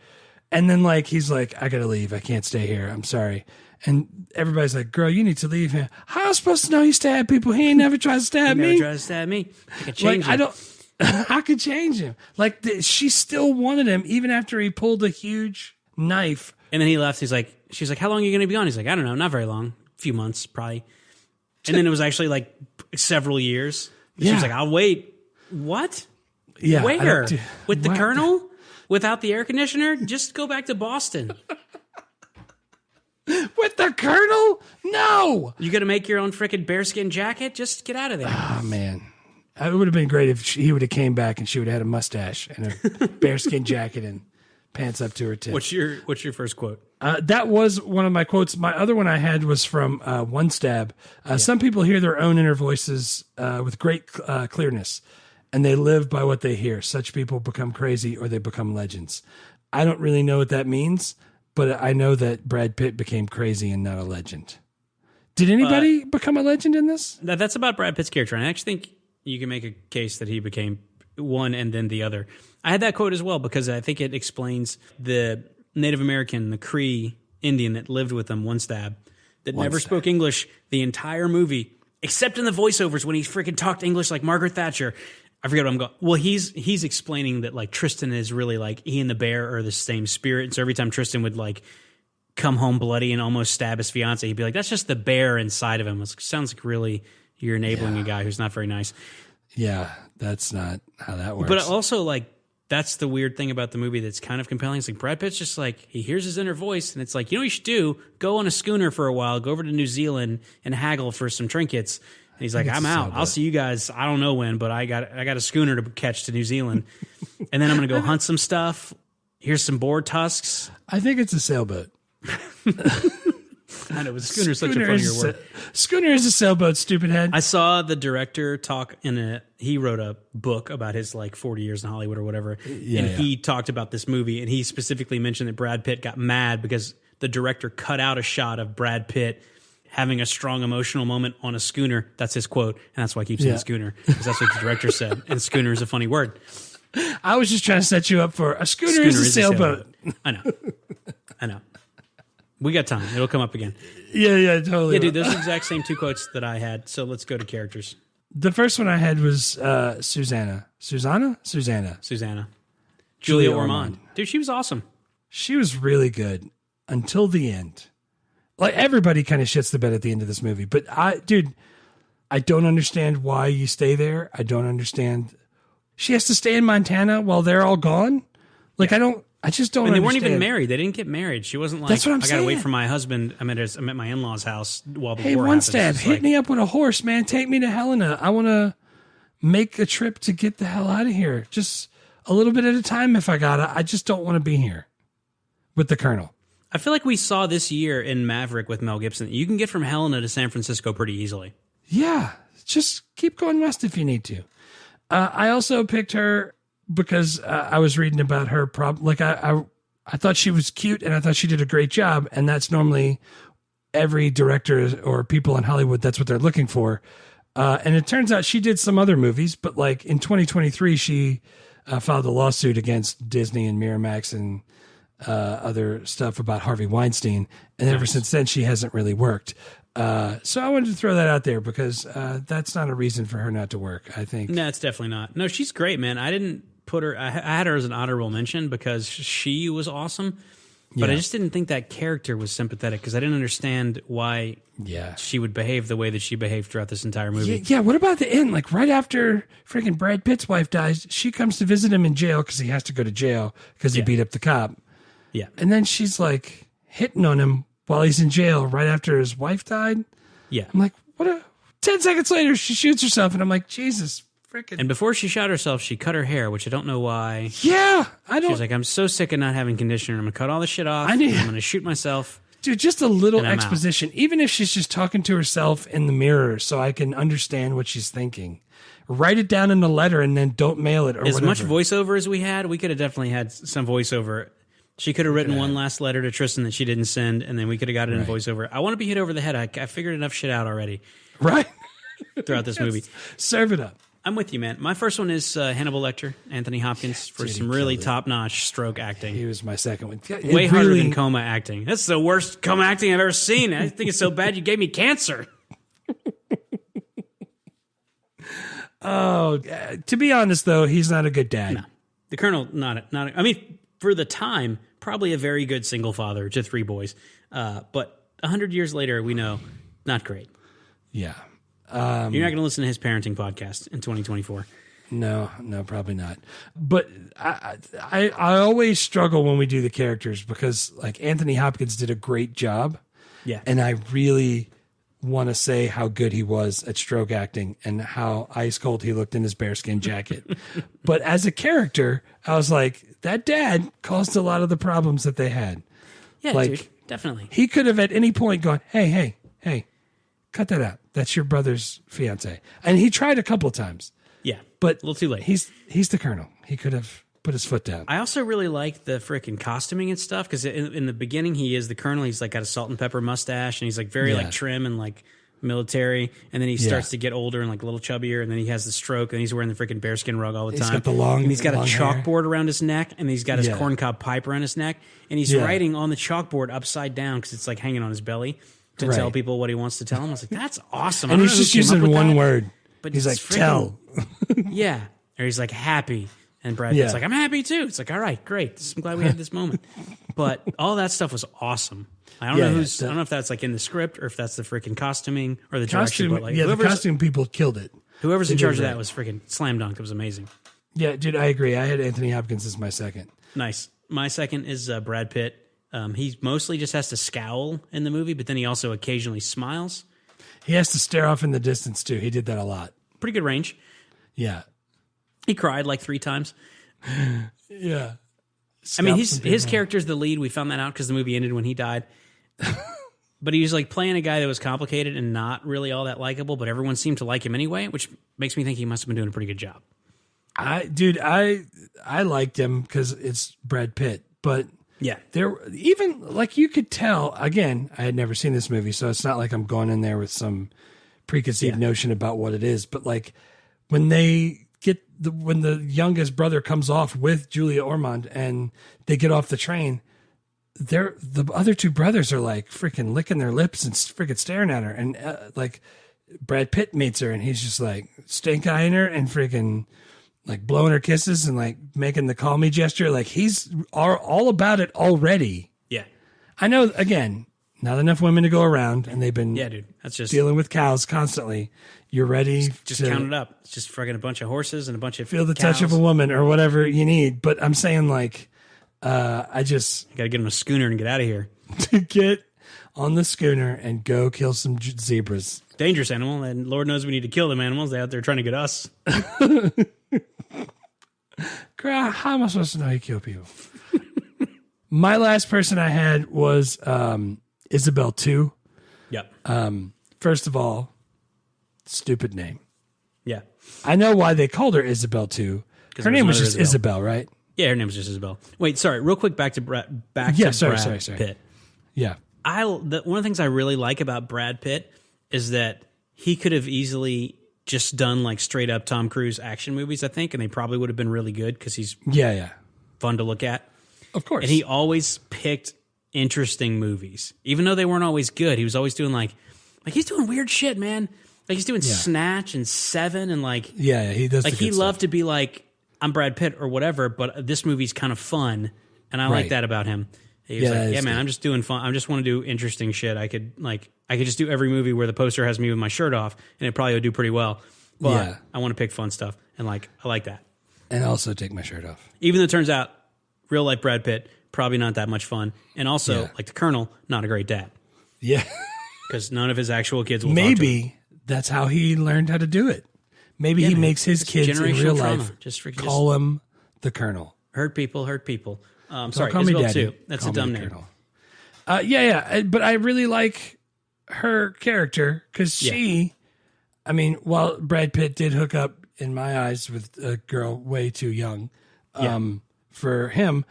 And then like, he's like, I got to leave. I can't stay here. I'm sorry. And everybody's like, girl, you need to leave him. How am I supposed to know he stabbed people? He ain't never tried to stab me.
Never tried to stab me. I could change him.
I could change him. Like she still wanted him even after he pulled a huge knife.
And then he left. She's like, how long are you going to be gone? He's like, I don't know. Not very long. A few months, probably. And then it was actually like several years. She was like, I'll wait. What?
Yeah.
Where? With the colonel? Without the air conditioner? Just go back to Boston.
With the colonel? No.
You got to make your own freaking bearskin jacket? Just get out of there.
Oh, man. It would have been great if he would have came back and she would have had a mustache and a bearskin jacket and pants up to her tits.
What's your first quote?
That was one of my quotes. My other one I had was from One Stab. Some people hear their own inner voices with great clearness, and they live by what they hear. Such people become crazy or they become legends. I don't really know what that means, but I know that Brad Pitt became crazy and not a legend. Did anybody become a legend in this?
That's about Brad Pitt's character. And I actually think you can make a case that he became one and then the other. I had that quote as well because I think it explains the Native American, the Cree Indian that lived with them, One Stab, that never spoke English the entire movie, except in the voiceovers when he freaking talked English like Margaret Thatcher. I forget what I'm going. Well, he's explaining that like Tristan is really like he and the bear are the same spirit. And so every time Tristan would like come home bloody and almost stab his fiance, he'd be like, "That's just the bear inside of him." It sounds like really you're enabling a guy who's not very nice.
Yeah, that's not how that works.
But also like that's the weird thing about the movie that's kind of compelling. It's like Brad Pitt's just like he hears his inner voice, and it's like, you know what you should do? Go on a schooner for a while, go over to New Zealand and haggle for some trinkets. And he's like, I'm out. I'll see you guys. I don't know when, but I got a schooner to catch to New Zealand. And then I'm going to go hunt some stuff. Here's some boar tusks.
I think it's a sailboat.
I know, but Schooner's such a funnier word.
Schooner is a sailboat, stupid head.
I saw the director talk he wrote a book about his like 40 years in Hollywood or whatever. He talked about this movie, and he specifically mentioned that Brad Pitt got mad because the director cut out a shot of Brad Pitt having a strong emotional moment on a schooner. That's his quote, and that's why I keep saying schooner, because that's what the director said. And schooner is a funny word.
I was just trying to set you up for a schooner is a sailboat.
I know. We got time. It'll come up again.
Yeah, totally.
Yeah, dude, those are the exact same two quotes that I had. So let's go to characters.
The first one I had was Susanna. Susanna.
Julia Ormond. Dude, she was awesome.
She was really good until the end. Like, everybody kind of shits the bed at the end of this movie. But I don't understand why you stay there. I don't understand. She has to stay in Montana while they're all gone. Like, I just don't understand.
They weren't even married. They didn't get married. She wasn't like,
that's what I'm
I
saying.
gotta wait for my husband. I'm at my in-laws' house while the
hey,
war
one
happens.
stab, hit me up with a horse, man. Take me to Helena. I want to make a trip to get the hell out of here. Just a little bit at a time if I gotta. I just don't want to be here with the Colonel.
I feel like we saw this year in Maverick with Mel Gibson. You can get from Helena to San Francisco pretty easily.
Yeah, just keep going west if you need to. I also picked her because I was reading about her problem. Like, I thought she was cute and I thought she did a great job. And that's normally every director or people in Hollywood, that's what they're looking for. And it turns out she did some other movies, but like in 2023, she filed a lawsuit against Disney and Miramax and other stuff about Harvey Weinstein. And ever since then, she hasn't really worked. So I wanted to throw that out there because that's not a reason for her not to work, I think.
No, it's definitely not. No, she's great, man. I didn't put her, I had her as an honorable mention because she was awesome. But I just didn't think that character was sympathetic because I didn't understand why she would behave the way that she behaved throughout this entire movie.
Yeah, what about the end? Like, right after freaking Brad Pitt's wife dies, she comes to visit him in jail because he has to go to jail because he beat up the cop.
Yeah.
And then she's like hitting on him while he's in jail right after his wife died.
Yeah.
I'm like, 10 seconds later, she shoots herself. And I'm like, Jesus freaking.
And before she shot herself, she cut her hair, which I don't know why.
Yeah.
She was like, I'm so sick of not having conditioner. I'm going to cut all this shit off. I'm going to shoot myself.
Dude, just a little exposition. Even if she's just talking to herself in the mirror so I can understand what she's thinking. Write it down in the letter and then don't mail it or
as
whatever.
Much voiceover as we had, we could have definitely had some voiceover. She could have written one last letter to Tristan that she didn't send, and then we could have got it in voiceover. I want to be hit over the head. I figured enough shit out already.
Right.
Throughout this movie.
Serve it up.
I'm with you, man. My first one is Hannibal Lecter, Anthony Hopkins, for some really top-notch stroke acting.
He was my second one.
Way harder than coma acting. That's the worst coma acting I've ever seen. I think it's so bad you gave me cancer.
To be honest, though, he's not a good dad.
No. The Colonel, not. I mean, for the time, probably a very good single father to 3 boys. But 100 years later, we know, not great.
Yeah.
You're not going to listen to his parenting podcast in 2024.
No, probably not. But I always struggle when we do the characters because, like, Anthony Hopkins did a great job.
Yeah.
And I really want to say how good he was at stroke acting and how ice cold he looked in his bearskin jacket. But as a character, I was like, that dad caused a lot of the problems that they had.
Yeah,
like,
dude, definitely.
He could have at any point gone, hey, cut that out. That's your brother's fiance. And he tried a couple of times.
Yeah,
but
a little too late.
He's the Colonel. He could have put his foot down.
I also really like the freaking costuming and stuff because in the beginning he is the Colonel. He's like got a salt and pepper mustache and he's like very like trim and like military. And then he starts to get older and like a little chubbier. And then he has the stroke and he's wearing the freaking bearskin rug all the time.
He's got the long,
and he's got a chalkboard
hair
around his neck and he's got his corncob pipe around his neck and he's writing on the chalkboard upside down because it's like hanging on his belly to tell people what he wants to tell them. I was like, that's awesome.
And he's just using one word.
But
he's like, tell.
Yeah. Or he's like happy. And Brad Pitt's like, I'm happy too. It's like, all right, great. I'm glad we had this moment. But all that stuff was awesome. I don't know I don't know if that's like in the script or if that's the freaking costuming or the direction. But like,
the costume people killed it.
Whoever's in charge of that was freaking slam dunk. It was amazing.
Yeah, dude, I agree. I had Anthony Hopkins as my second.
Nice. My second is Brad Pitt. He mostly just has to scowl in the movie, but then he also occasionally smiles.
He has to stare off in the distance too. He did that a lot.
Pretty good range.
Yeah.
He cried like 3 times.
Yeah.
I mean, his character's the lead. We found that out because the movie ended when he died. but he was like playing a guy that was complicated and not really all that likable, but everyone seemed to like him anyway, which makes me think he must have been doing a pretty good job.
I liked him because it's Brad Pitt, but
Yeah.
there even like you could tell. Again, I had never seen this movie, so it's not like I'm going in there with some preconceived notion about what it is. But like when they get when the youngest brother comes off with Julia Ormond and they get off the train, the other two brothers are like freaking licking their lips and freaking staring at her, and like Brad Pitt meets her and he's just like stink eyeing her and freaking like blowing her kisses and like making the call me gesture. Like he's all about it already.
Yeah.
I know, again, not enough women to go around, and they've been
Dude. That's just
dealing with cows constantly. You're ready
just
to
count it up. It's just fucking a bunch of horses and a bunch of
feel the
cows.
touch of a woman or whatever you need. But I'm saying like, I just
You got to get him a schooner and get out of here.
to get on the schooner and go kill some zebras.
Dangerous animal, and Lord knows we need to kill them animals. They're out there trying to get us.
Girl, how am I supposed to know you kill people? My last person I had was Isabel 2.
Yep.
First of all, stupid name.
Yeah.
I know why they called her Isabel 2. Her
there
name
was
was just
another
Isabel, right?
Yeah, her name's just Isabel. Wait, sorry. Real quick, back to Brad
sorry.
Pitt.
Yeah.
One of the things I really like about Brad Pitt is that he could have easily just done like straight up Tom Cruise action movies, I think, and they probably would have been really good because he's
Yeah.
fun to look at.
Of course.
And he always picked interesting movies, even though they weren't always good. He was always doing like he's doing weird shit, man. Like he's doing Snatch and Seven and like
yeah, he does.
like
the
he
good
loved
stuff.
to be like I'm Brad Pitt or whatever, but this movie's kind of fun, and I like
Right.
that about him. He was
Yeah,
like,
that
yeah,
is
man,
good.
I'm just doing fun. I just want to do interesting shit. I could just do every movie where the poster has me with my shirt off, and it probably would do pretty well. But
Yeah.
I want to pick fun stuff, and like I like that.
And also take my shirt off.
Even though it turns out, real life Brad Pitt probably not that much fun, and also
Yeah.
like the Colonel, not a great dad
Yeah.
because none of his actual kids will talk to him.
Maybe that's how he learned how to do it. Maybe he
man.
makes his
It's
kids in
generational
real
trauma.
life
Just
call him the Colonel.
hurt people. Sorry,
Call me
Isabel
Daddy.
too. That's
Call
a
me
dumb
the
name.
Colonel. But I really like her character because she, I mean, while Brad Pitt did hook up in my eyes with a girl way too young, for him,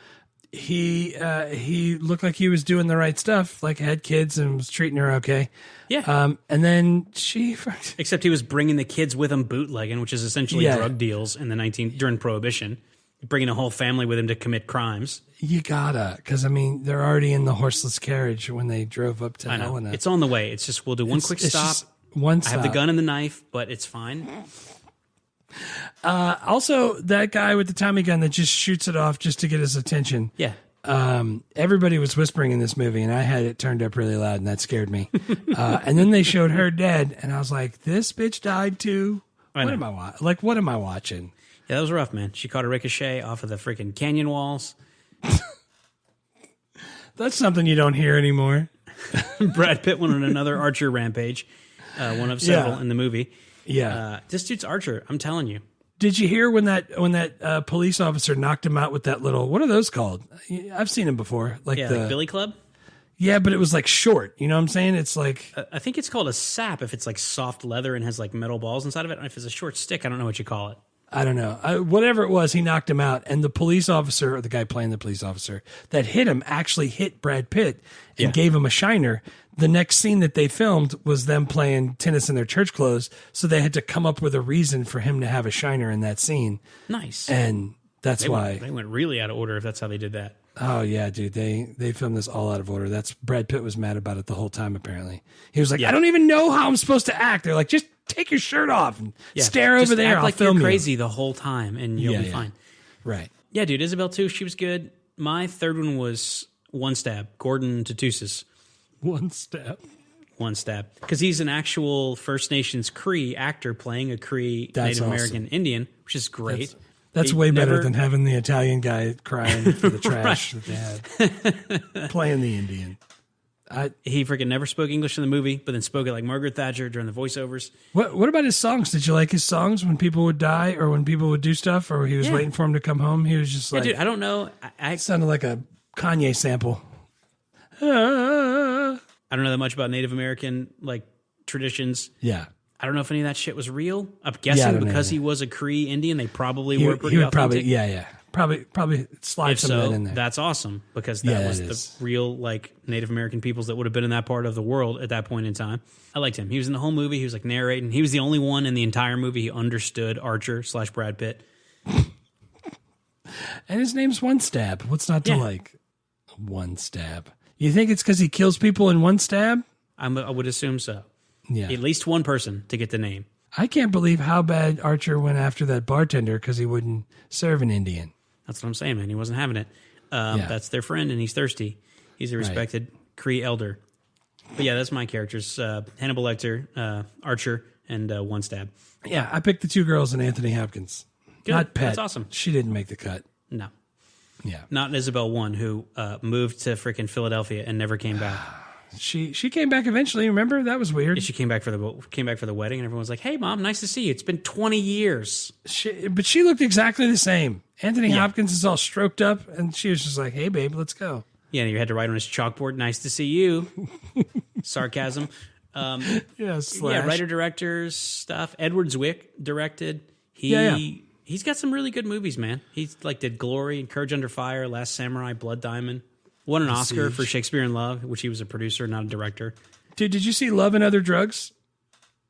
he looked like he was doing the right stuff, like had kids and was treating her okay.
Yeah.
And then she,
Except he was bringing the kids with him bootlegging, which is essentially
Yeah.
drug deals in the during Prohibition. Bringing a whole family with him to commit crimes.
you gotta, because I mean, they're already in the horseless carriage when they drove up to
I know.
Helena.
It's on the way. It's just we'll do one quick
It's
stop.
just one
I
stop.
have the gun and the knife, but it's fine.
Also, that guy with the Tommy gun that just shoots it off just to get his attention.
Yeah.
Everybody was whispering in this movie, and I had it turned up really loud, and that scared me. And then they showed her dead, and I was like, "This bitch died too."
I
What
know.
am I like? What am I watching?
Yeah, that was rough, man. She caught a ricochet off of the freaking canyon walls.
That's something you don't hear anymore.
Brad Pitt went on another Archer rampage, one of several
Yeah.
in the movie.
Yeah.
This dude's Archer. I'm telling you.
Did you hear when that police officer knocked him out with that little? What are those called? I've seen him before. Like
Yeah,
the
like Billy Club.
yeah, but it was like short. You know what I'm saying? It's like
I think it's called a sap if it's like soft leather and has like metal balls inside of it. And if it's a short stick, I don't know what you call it.
I don't know. Whatever it was, he knocked him out. And the police officer, or the guy playing the police officer that hit him, actually hit Brad Pitt and gave him a shiner. The next scene that they filmed was them playing tennis in their church clothes. So they had to come up with a reason for him to have a shiner in that scene.
Nice.
And that's why.
They went really out of order if that's how they did that.
Oh, yeah, dude. They filmed this all out of order. That's Brad Pitt was mad about it the whole time, apparently. He was like, I don't even know how I'm supposed to act. They're like, just take your shirt off and stare
Just
over there.
Act
I'll
like
film
you're
you.
crazy the whole time and you'll be fine.
Right.
Yeah, dude. Isabel too. She was good. My third one was One Stab. Gordon Tatusis.
One step.
One Stab. Because he's an actual First Nations Cree actor playing a Cree
That's
Native
awesome.
American Indian, which is great.
That's
He
way better
never-
than having the Italian guy crying for the trash that they had. Playing the Indian.
He freaking never spoke English in the movie, but then spoke it like Margaret Thatcher during the voiceovers.
What about his songs? Did you like his songs when people would die or when people would do stuff or he was waiting for him to come home? He was just
Yeah,
like,
dude, I don't know. I
sounded like a Kanye sample. Ah.
I don't know that much about Native American like traditions.
Yeah.
I don't know if any of that shit was real. I'm
I
guessing
don't
because
know.
he was a Cree Indian, they probably
He
were
would
pretty authentic.
probably, probably slide
If
some
so,
of that in there.
that's awesome because that
Yeah,
was
it
the
is.
real like Native American peoples that would have been in that part of the world at that point in time. I liked him. He was in the whole movie. He was like narrating. He was the only one in the entire movie who understood Archer / Brad Pitt.
And his name's One Stab. What's not to
Yeah.
like? One Stab. You think it's because he kills people in one stab?
I would assume so.
Yeah.
At least one person to get the name.
I can't believe how bad Archer went after that bartender because he wouldn't serve an Indian.
That's what I'm saying, man. He wasn't having it.
Yeah.
That's their friend, and he's thirsty. He's a respected Cree elder. But yeah, that's my characters: Hannibal Lecter, Archer, and One Stab.
Yeah, I picked the two girls in Anthony Hopkins.
Good.
Not Pet.
That's awesome.
She didn't make the cut.
No,
Yeah.
not Isabel One, who moved to freaking Philadelphia and never came back.
She came back eventually, remember? That was weird.
She came back for the wedding, and everyone was like, "Hey, Mom, nice to see you. It's been 20 years."
But she looked exactly the same. Anthony Hopkins is all stroked up, and she was just like, hey, babe, let's go.
Yeah, and you had to write on his chalkboard, "Nice to see you." Sarcasm.
Yeah,
Yeah, writer director stuff. Edward Zwick directed. He's got some really good movies, man. He's like did Glory and Courage Under Fire, Last Samurai, Blood Diamond. Won an Oscar for Shakespeare in Love, which he was a producer, not a director.
Dude, did you see Love and Other Drugs?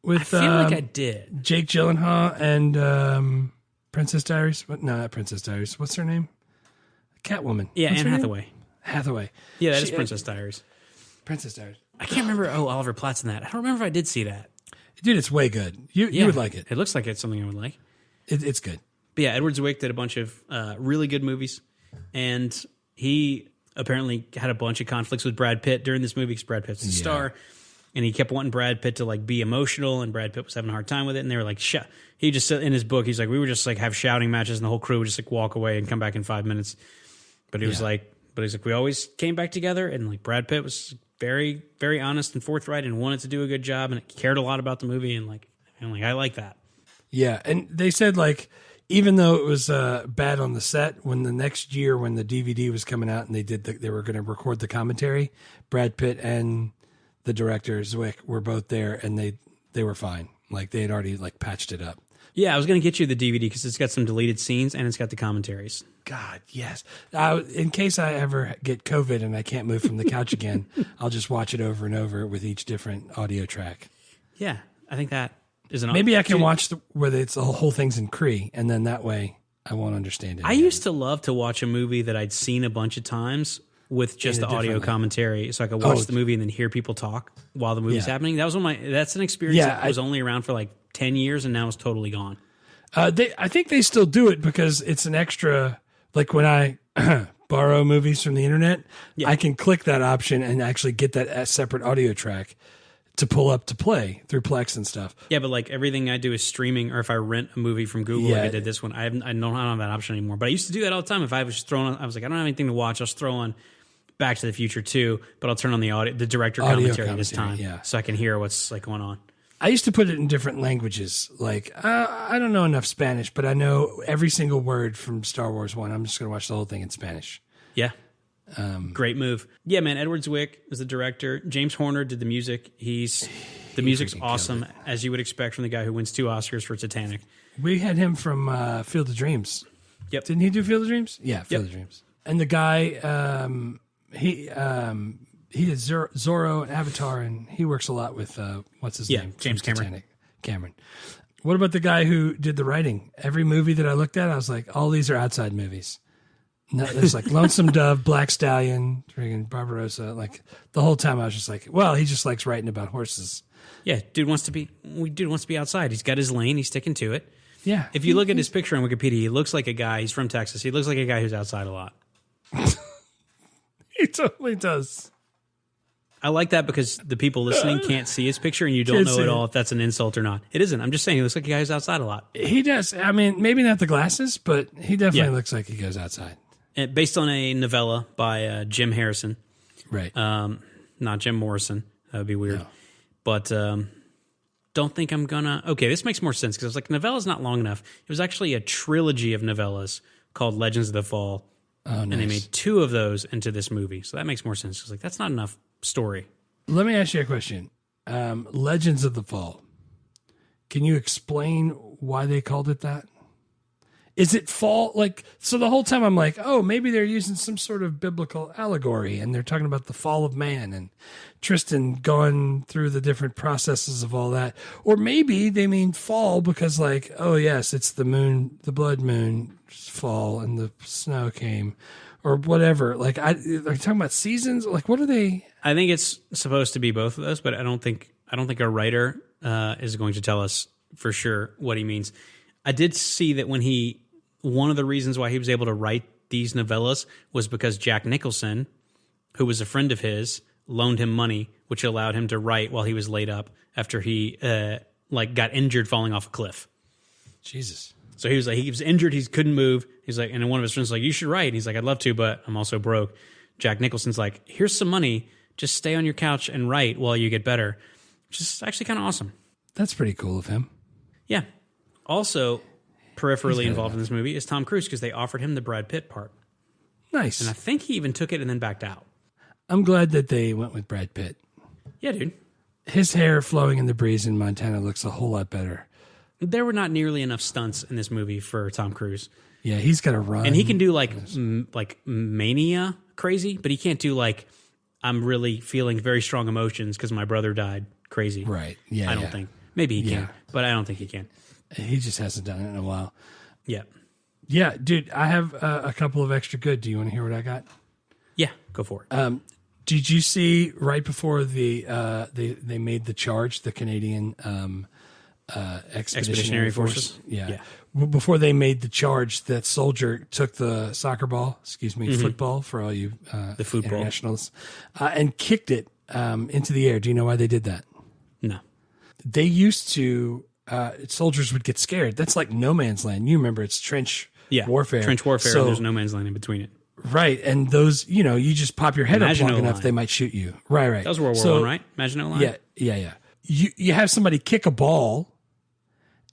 With
I feel like I did.
Jake Gyllenhaal and Princess Diaries? No, not Princess Diaries. What's her name? Catwoman.
Yeah,
What's
Anne
her name?
Hathaway.
Hathaway.
Yeah, that is Princess Diaries.
Princess Diaries.
I can't remember. Oh, Oliver Platt's in that. I don't remember if I did see that.
Dude, it's way good. You would like it.
It looks like it's something I would like.
It's good.
But yeah, Edward Zwick did a bunch of really good movies, and he apparently had a bunch of conflicts with Brad Pitt during this movie because Brad Pitt's the star, and he kept wanting Brad Pitt to like be emotional, and Brad Pitt was having a hard time with it, and they were like, he just said in his book, he's like, we were just like have shouting matches, and the whole crew would just like walk away and come back in 5 minutes, but he was like, we always came back together, and like Brad Pitt was very, very honest and forthright, and wanted to do a good job, and cared a lot about the movie, and like I like that.
Yeah, and they said like even though it was bad on the set, when the next year when the DVD was coming out and they were going to record the commentary, Brad Pitt and the director Zwick were both there, and they were fine. Like they had already like patched it up.
Yeah, I was going to get you the DVD because it's got some deleted scenes and it's got the commentaries.
God, yes. In case I ever get COVID and I can't move from the couch again, I'll just watch it over and over with each different audio track.
Yeah, I think that is an.
Maybe I can watch where it's the whole thing's in Cree, and then that way I won't understand it.
I used to love to watch a movie that I'd seen a bunch of times with just the audio commentary, so I could watch the movie and then hear people talk while the movie's happening. That was that's an experience that was only around for like 10 years, and now it's totally gone.
I think they still do it because it's an extra. Like when I borrow movies from the internet, I can click that option and actually get that separate audio track to pull up to play through Plex and stuff.
Yeah, but like everything I do is streaming, or if I rent a movie from Google, like I did this one, I don't have that option anymore. But I used to do that all the time. If I was just throwing on, I was like, I don't have anything to watch, I'll just throw on Back to the Future 2, but I'll turn on the director commentary this time, so I can hear what's like going on.
I used to put it in different languages. Like, I don't know enough Spanish, but I know every single word from Star Wars 1. I'm just going to watch the whole thing in Spanish.
Yeah. Great move. Yeah, man. Edward Zwick was the director. James Horner did the music. The music's awesome, as you would expect from the guy who wins 2 Oscars for Titanic.
We had him from Field of Dreams.
Yep.
Didn't he do Field of Dreams? Yeah, Field of Dreams. And the guy, he did Zorro and Avatar, and he works a lot with what's his name?
James Cameron.
Cameron. What about the guy who did the writing? Every movie that I looked at, I was like, all these are outside movies. No, there's like Lonesome Dove, Black Stallion, friggin' Barbarossa. Like the whole time, I was just like, well, he just likes writing about horses.
Yeah, dude wants to be outside. He's got his lane. He's sticking to it.
Yeah.
If you look at his picture on Wikipedia, he looks like a guy. He's from Texas. He looks like a guy who's outside a lot.
He totally does.
I like that because the people listening can't see his picture, and you don't know at all if that's an insult or not. It isn't. I'm just saying he looks like a guy who's outside a lot.
He does. I mean, maybe not the glasses, but he definitely looks like he goes outside.
And based on a novella by Jim Harrison.
Right.
Not Jim Morrison. That would be weird. No. But don't think I'm gonna... Okay, this makes more sense because I was like, novella's not long enough. It was actually a trilogy of novellas called Legends of the Fall.
Oh, nice.
And they made 2 of those into this movie. So that makes more sense. Because like, that's not enough story.
Let me ask you a question. Legends of the Fall. Can you explain why they called it that? Is it fall? Like, so the whole time I'm like, oh, maybe they're using some sort of biblical allegory and they're talking about the fall of man and Tristan going through the different processes of all that. Or maybe they mean fall because, like, oh, yes, it's the moon, the blood moon fall and the snow came or whatever. Like, are you talking about seasons? Like, what are they?
I think it's supposed to be both of those, but I don't think a writer is going to tell us for sure what he means. I did see that one of the reasons why he was able to write these novellas was because Jack Nicholson, who was a friend of his, loaned him money, which allowed him to write while he was laid up after he got injured falling off a cliff.
Jesus.
So he was injured, he couldn't move. He's like, and then one of his friends was like, you should write. He's like, I'd love to, but I'm also broke. Jack Nicholson's like, here's some money, just stay on your couch and write while you get better. Which is actually kind of awesome.
That's pretty cool of him.
Yeah. Also, peripherally involved in this movie is Tom Cruise because they offered him the Brad Pitt part.
Nice.
And I think he even took it and then backed out.
I'm glad that they went with Brad Pitt.
Yeah, dude.
His hair flowing in the breeze in Montana looks a whole lot better.
There were not nearly enough stunts in this movie for Tom Cruise.
Yeah, he's got to run.
And he can do like mania crazy, but he can't do like, I'm really feeling very strong emotions because my brother died crazy.
Right. Yeah.
I don't think. Maybe he can, but I don't think he can.
He just hasn't done it in a while.
Yeah.
Yeah, dude, I have a couple of extra good. Do you want to hear what I got?
Yeah, go for it.
Did you see right before they made the charge, the Canadian Expeditionary Force? Yeah. Before they made the charge, that soldier took the soccer ball, football for all you
the football
internationals, and kicked it into the air. Do you know why they did that?
No.
They used to... soldiers would get scared. That's like no man's land. You remember it's trench warfare.
Trench warfare, so, and there's no man's land in between it.
Right. And those, you just pop your head up long enough, they might shoot you. Right.
That was World War I, right? Maginot Line?
Yeah. You have somebody kick a ball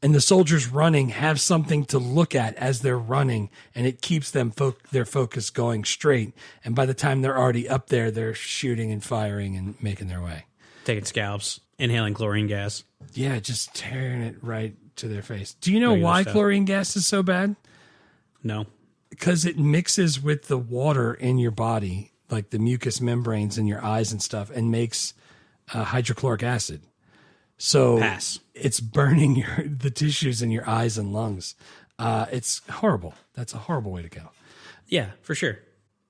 and the soldiers running have something to look at as they're running, and it keeps them their focus going straight. And by the time they're already up there, they're shooting and firing and making their way.
Taking scalps, inhaling chlorine gas.
Yeah, just tearing it right to their face. Do you know why chlorine gas is so bad?
No.
Because it mixes with the water in your body, like the mucous membranes in your eyes and stuff, and makes hydrochloric acid. So it's burning the tissues in your eyes and lungs. It's horrible. That's a horrible way to go.
Yeah, for sure.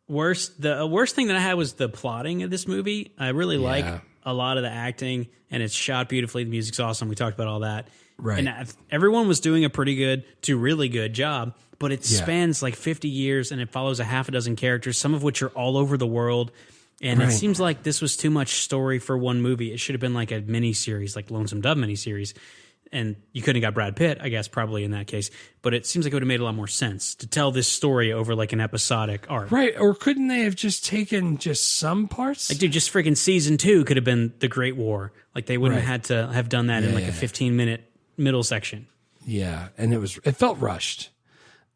The worst thing that I had was the plotting of this movie. I really like a lot of the acting, and it's shot beautifully. The music's awesome. We talked about all that.
Right.
And everyone was doing a pretty good to really good job, but it spans like 50 years, and it follows a half a dozen characters, some of which are all over the world. And it seems like this was too much story for one movie. It should have been like a mini-series, like Lonesome Dove mini-series. And you couldn't have got Brad Pitt, I guess, probably in that case. But it seems like it would have made a lot more sense to tell this story over like an episodic arc.
Right. Or couldn't they have just taken just some parts?
Like, dude, just freaking season 2 could have been the Great War. Like, they wouldn't have had to have done that in like a 15-minute middle section.
Yeah. And it felt rushed.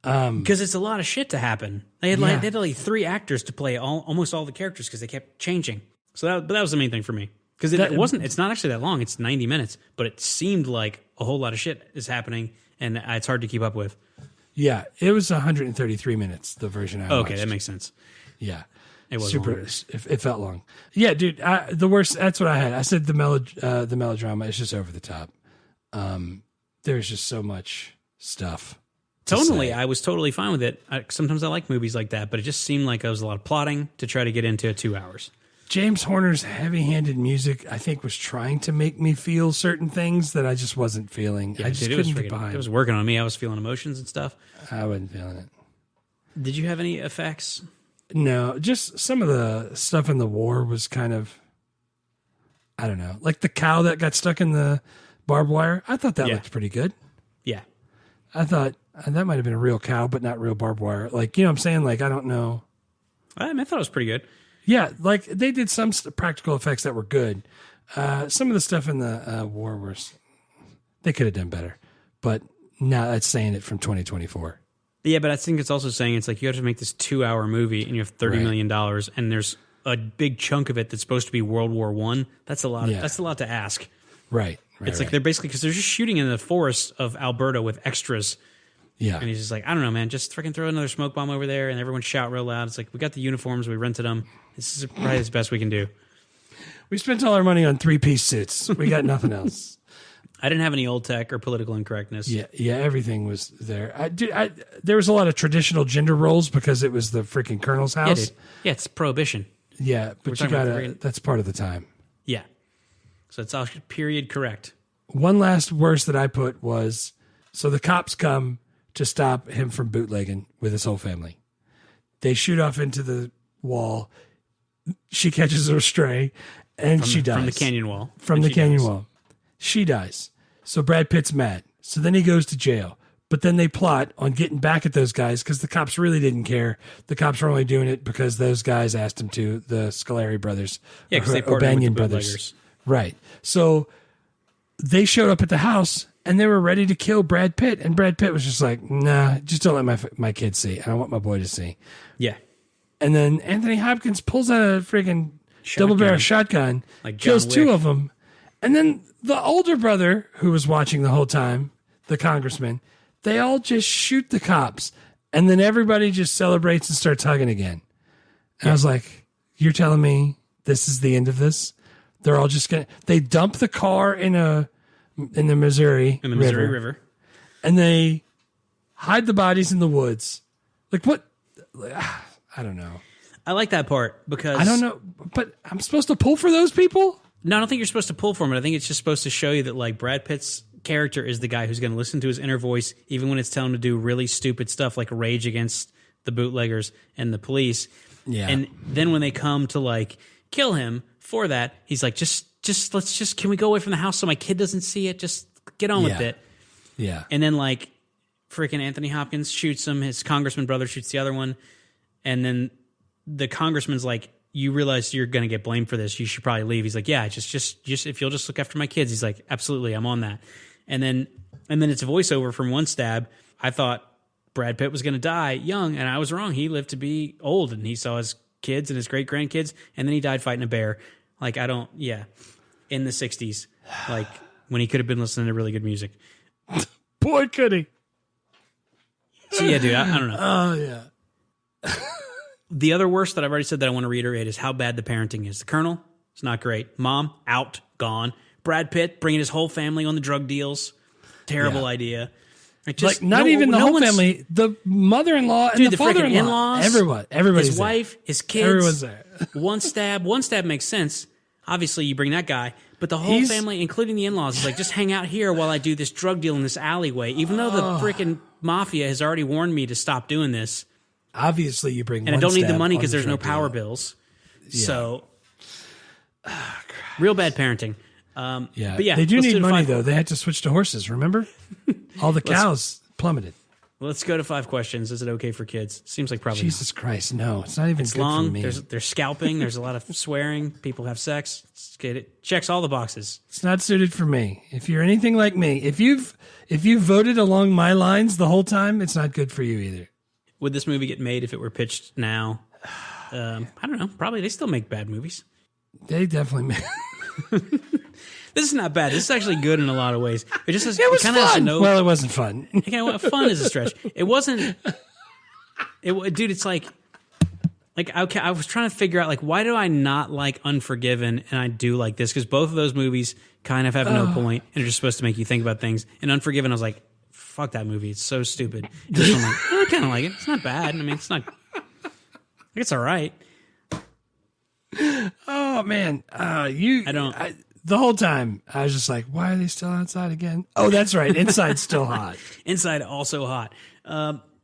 Because it's a lot of shit to happen. They had like 3 actors to play almost all the characters because they kept changing. So that was the main thing for me. Because it's not actually that long. It's 90 minutes, but it seemed like a whole lot of shit is happening, and it's hard to keep up with.
Yeah, it was 133 minutes, the version I watched.
Okay, that makes sense.
Yeah.
It was
super. It felt long. Yeah, dude, the worst, that's what I had. I said the melodrama is just over the top. There's just so much stuff.
Tonally, I was totally fine with it. Sometimes I like movies like that, but it just seemed like there was a lot of plotting to try to get into 2 hours.
James Horner's heavy-handed music, I think, was trying to make me feel certain things that I just wasn't feeling.
Yeah,
I just couldn't get behind.
It was working on me. I was feeling emotions and stuff.
I wasn't feeling it.
Did you have any effects?
No, just some of the stuff in the war was kind of, I don't know, like the cow that got stuck in the barbed wire. I thought that looked pretty good.
Yeah.
I thought that might have been a real cow, but not real barbed wire. Like, you know what I'm saying? Like, I don't know.
I thought it was pretty good.
Yeah, like they did some practical effects that were good. Some of the stuff in the war they could have done better. But now that's saying it from 2024.
Yeah, but I think it's also saying it's like you have to make this 2-hour movie and you have $30 million, and there's a big chunk of it that's supposed to be World War One. That's a lot.
Yeah.
That's a lot to ask.
Right.
It's like they're basically, because they're just shooting in the forests of Alberta with extras.
Yeah.
And he's just like, I don't know, man, just freaking throw another smoke bomb over there, and everyone shout real loud. It's like, we got the uniforms, we rented them. This is probably the best we can do.
We spent all our money on 3-piece suits. We got nothing else.
I didn't have any old tech or political incorrectness.
Yeah, everything was there. There was a lot of traditional gender roles because it was the freaking colonel's house.
Yeah, dude. Yeah, it's prohibition.
Yeah, but you gotta. That's part of the time.
Yeah. So it's all period correct.
One last worst that I put was, so the cops come to stop him from bootlegging with his whole family. They shoot off into the wall. She catches her stray, and she dies.
From the canyon wall.
From the canyon wall. She dies. So Brad Pitt's mad. So then he goes to jail. But then they plot on getting back at those guys because the cops really didn't care. The cops were only doing it because those guys asked them to, the Scolari brothers.
Yeah, because they partnered with the bootleggers.
Right. So they showed up at the house and they were ready to kill Brad Pitt. And Brad Pitt was just like, nah, just don't let my kids see. I don't want my boy to see.
Yeah.
And then Anthony Hopkins pulls out a friggin' double-barrel shotgun,
like
kills
John
two
Wick.
of them. And then the older brother, who was watching the whole time, the congressman, they all just shoot the cops. And then everybody just celebrates and starts hugging again. And I was like, you're telling me this is the end of this? They're all just going to... They dump the car in the Missouri
River.
And they hide the bodies in the woods. Like, what? I don't know.
I like that part because...
I don't know, but I'm supposed to pull for those people?
No, I don't think you're supposed to pull for him. I think it's just supposed to show you that, like, Brad Pitt's character is the guy who's going to listen to his inner voice, even when it's telling him to do really stupid stuff like rage against the bootleggers and the police.
Yeah.
And then when they come to, like, kill him for that, he's like, can we go away from the house so my kid doesn't see it? Just get on with it.
Yeah.
And then, like, freaking Anthony Hopkins shoots him. His congressman brother shoots the other one. And then the congressman's like, you realize you're going to get blamed for this. You should probably leave. He's like, yeah, just if you'll just look after my kids. He's like, absolutely, I'm on that. And then it's a voiceover from one stab. I thought Brad Pitt was going to die young, and I was wrong. He lived to be old, and he saw his kids and his great grandkids, and then he died fighting a bear. Like, in the 60s, like when he could have been listening to really good music.
Boy, could he.
So yeah, dude, I don't know.
Oh, yeah.
The other worst that I've already said that I want to reiterate is how bad the parenting is. The Colonel, it's not great. Mom, out, gone. Brad Pitt, bringing his whole family on the drug deals. Terrible idea. Like
not even the whole family, the mother-in-law and the father-in-law.
In-laws,
everybody's
his
there.
wife, his kids.
Everyone's there.
One stab makes sense. Obviously, you bring that guy. But the whole family, including the in-laws, is like, just hang out here while I do this drug deal in this alleyway. Even though the freaking mafia has already warned me to stop doing this.
Obviously, you bring
and I don't need the money because there's no power bills. Yeah. So, real bad parenting. But yeah,
they do need money though. They had to switch to horses. Remember, all the cows plummeted.
Let's go to 5 questions. Is it okay for kids? Seems like probably.
Jesus Christ, no! It's not even.
It's
good
long.
For me.
There's scalping. There's a lot of swearing. People have sex. It checks all the boxes.
It's not suited for me. If you're anything like me, if you've voted along my lines the whole time, it's not good for you either.
Would this movie get made if it were pitched now? I don't know. Probably they still make bad movies.
They definitely make.
This is not bad. This is actually good in a lot of ways. It just has,
it was
kind
fun.
Of
Well, it wasn't fun.
Fun is a stretch. It wasn't. Dude, it's like okay. I was trying to figure out why do I not like Unforgiven and I do like this, because both of those movies kind of have no point and are just supposed to make you think about things. And Unforgiven, I was like, fuck that movie. It's so stupid. And this one, I'm like, I kind of like it. It's not bad. I mean, it's not. It's all right.
Oh man, the whole time I was just like, why are they still outside again? Oh, that's right. Inside's still hot.
Inside also hot.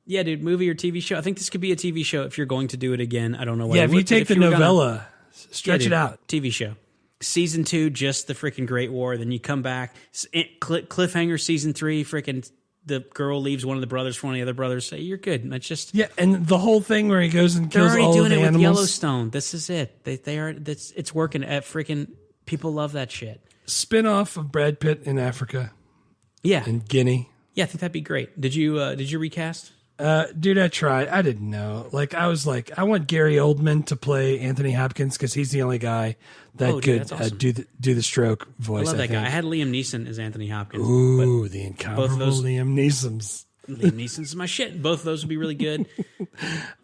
Yeah, dude, movie or TV show. I think this could be a TV show if you're going to do it again. I don't know what.
Yeah, if you take the novella, stretch it out.
TV show. Season 2, just the freaking Great War. Then you come back. Cliffhanger season 3, freaking the girl leaves one of the brothers for one of the other brothers. Say, you're good. That's just...
Yeah, and the whole thing where he goes and kills all the animals.
They're already doing it with Yellowstone. This is it. It's working at freaking... People love that shit.
Spin-off of Brad Pitt in Africa.
Yeah.
In Guinea.
Yeah, I think that'd be great. Did you recast?
Dude, I tried. I didn't know. Like, I was like, I want Gary Oldman to play Anthony Hopkins because he's the only guy that could
that's awesome.
do the stroke voice.
I love that
think.
guy. I had Liam Neeson as Anthony Hopkins.
Ooh, the incomparable
both of those-
Liam Neeson's.
Liam Neeson's my shit. Both of those would be really good.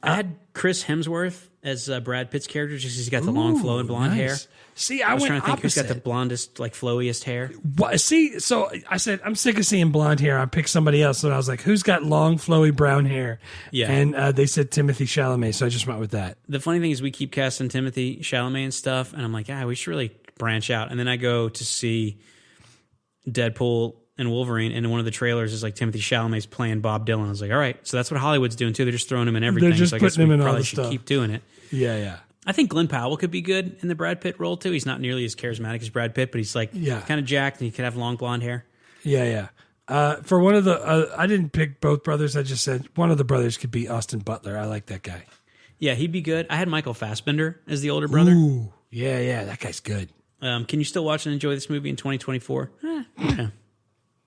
I had Chris Hemsworth as Brad Pitt's character, just 'cause he's got the long flowing blonde
nice.
hair.
See,
I was
went
trying to think
opposite.
who's got the blondest, like flowiest hair.
What, see, so I said, I'm sick of seeing blonde hair. I picked somebody else. And I was like, who's got long, flowy brown hair?
Yeah.
And they said Timothy Chalamet. So I just went with that.
The funny thing is we keep casting Timothy Chalamet and stuff, and I'm like, we should really branch out. And then I go to see Deadpool and Wolverine, and in one of the trailers is like Timothy Chalamet's playing Bob Dylan. I was like, all right, so that's what Hollywood's doing too. They're just throwing him in everything.
They're just
so I guess
putting him
we
in all
probably
the
should
stuff.
keep doing it.
Yeah.
I think Glenn Powell could be good in the Brad Pitt role too. He's not nearly as charismatic as Brad Pitt, but he's like kind of jacked, and he could have long blonde hair.
Yeah. For one of the, I didn't pick both brothers. I just said one of the brothers could be Austin Butler. I like that guy.
Yeah, he'd be good. I had Michael Fassbender as the older brother.
Ooh, yeah, that guy's good.
Can you still watch and enjoy this movie in 2024?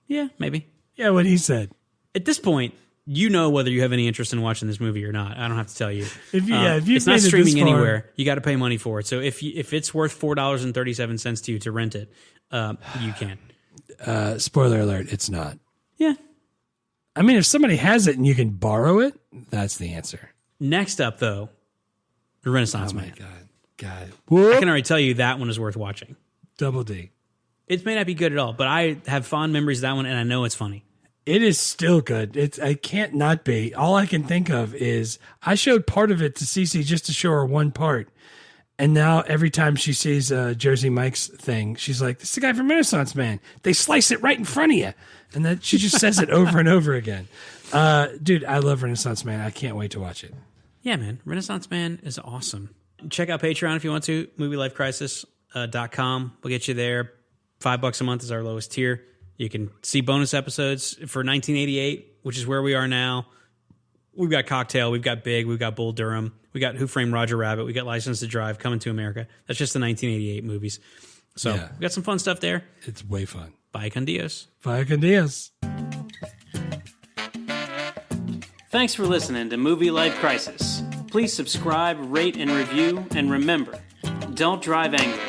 Yeah, maybe.
Yeah, what he said.
At this point, you know whether you have any interest in watching this movie or not. I don't have to tell you.
If you've
it's not
made it
streaming
this far-
anywhere. You got to pay money for it. So if it's worth $4.37 to you to rent it, you can.
Spoiler alert, it's not.
Yeah.
I mean, if somebody has it and you can borrow it, that's the answer.
Next up, though, The Renaissance Man.
God.
I can already tell you that one is worth watching.
Double D.
It may not be good at all, but I have fond memories of that one, and I know it's funny.
It is still good. I can't not be. All I can think of is I showed part of it to Cece just to show her one part. And now every time she sees Jersey Mike's thing, she's like, this is the guy from Renaissance Man. They slice it right in front of you. And then she just says it over and over again. Dude, I love Renaissance Man. I can't wait to watch it.
Yeah, man. Renaissance Man is awesome. Check out Patreon if you want to. MovieLifeCrisis.com. We'll get you there. $5 a month is our lowest tier. You can see bonus episodes for 1988, which is where we are now. We've got Cocktail, we've got Big, we've got Bull Durham, we got Who Framed Roger Rabbit, we got License to Drive, Coming to America. That's just the 1988 movies. So we got some fun stuff there.
It's way fun.
Bye con Dios.
Bye con Dios.
Thanks for listening to Movie Life Crisis. Please subscribe, rate, and review, and remember, don't drive angry.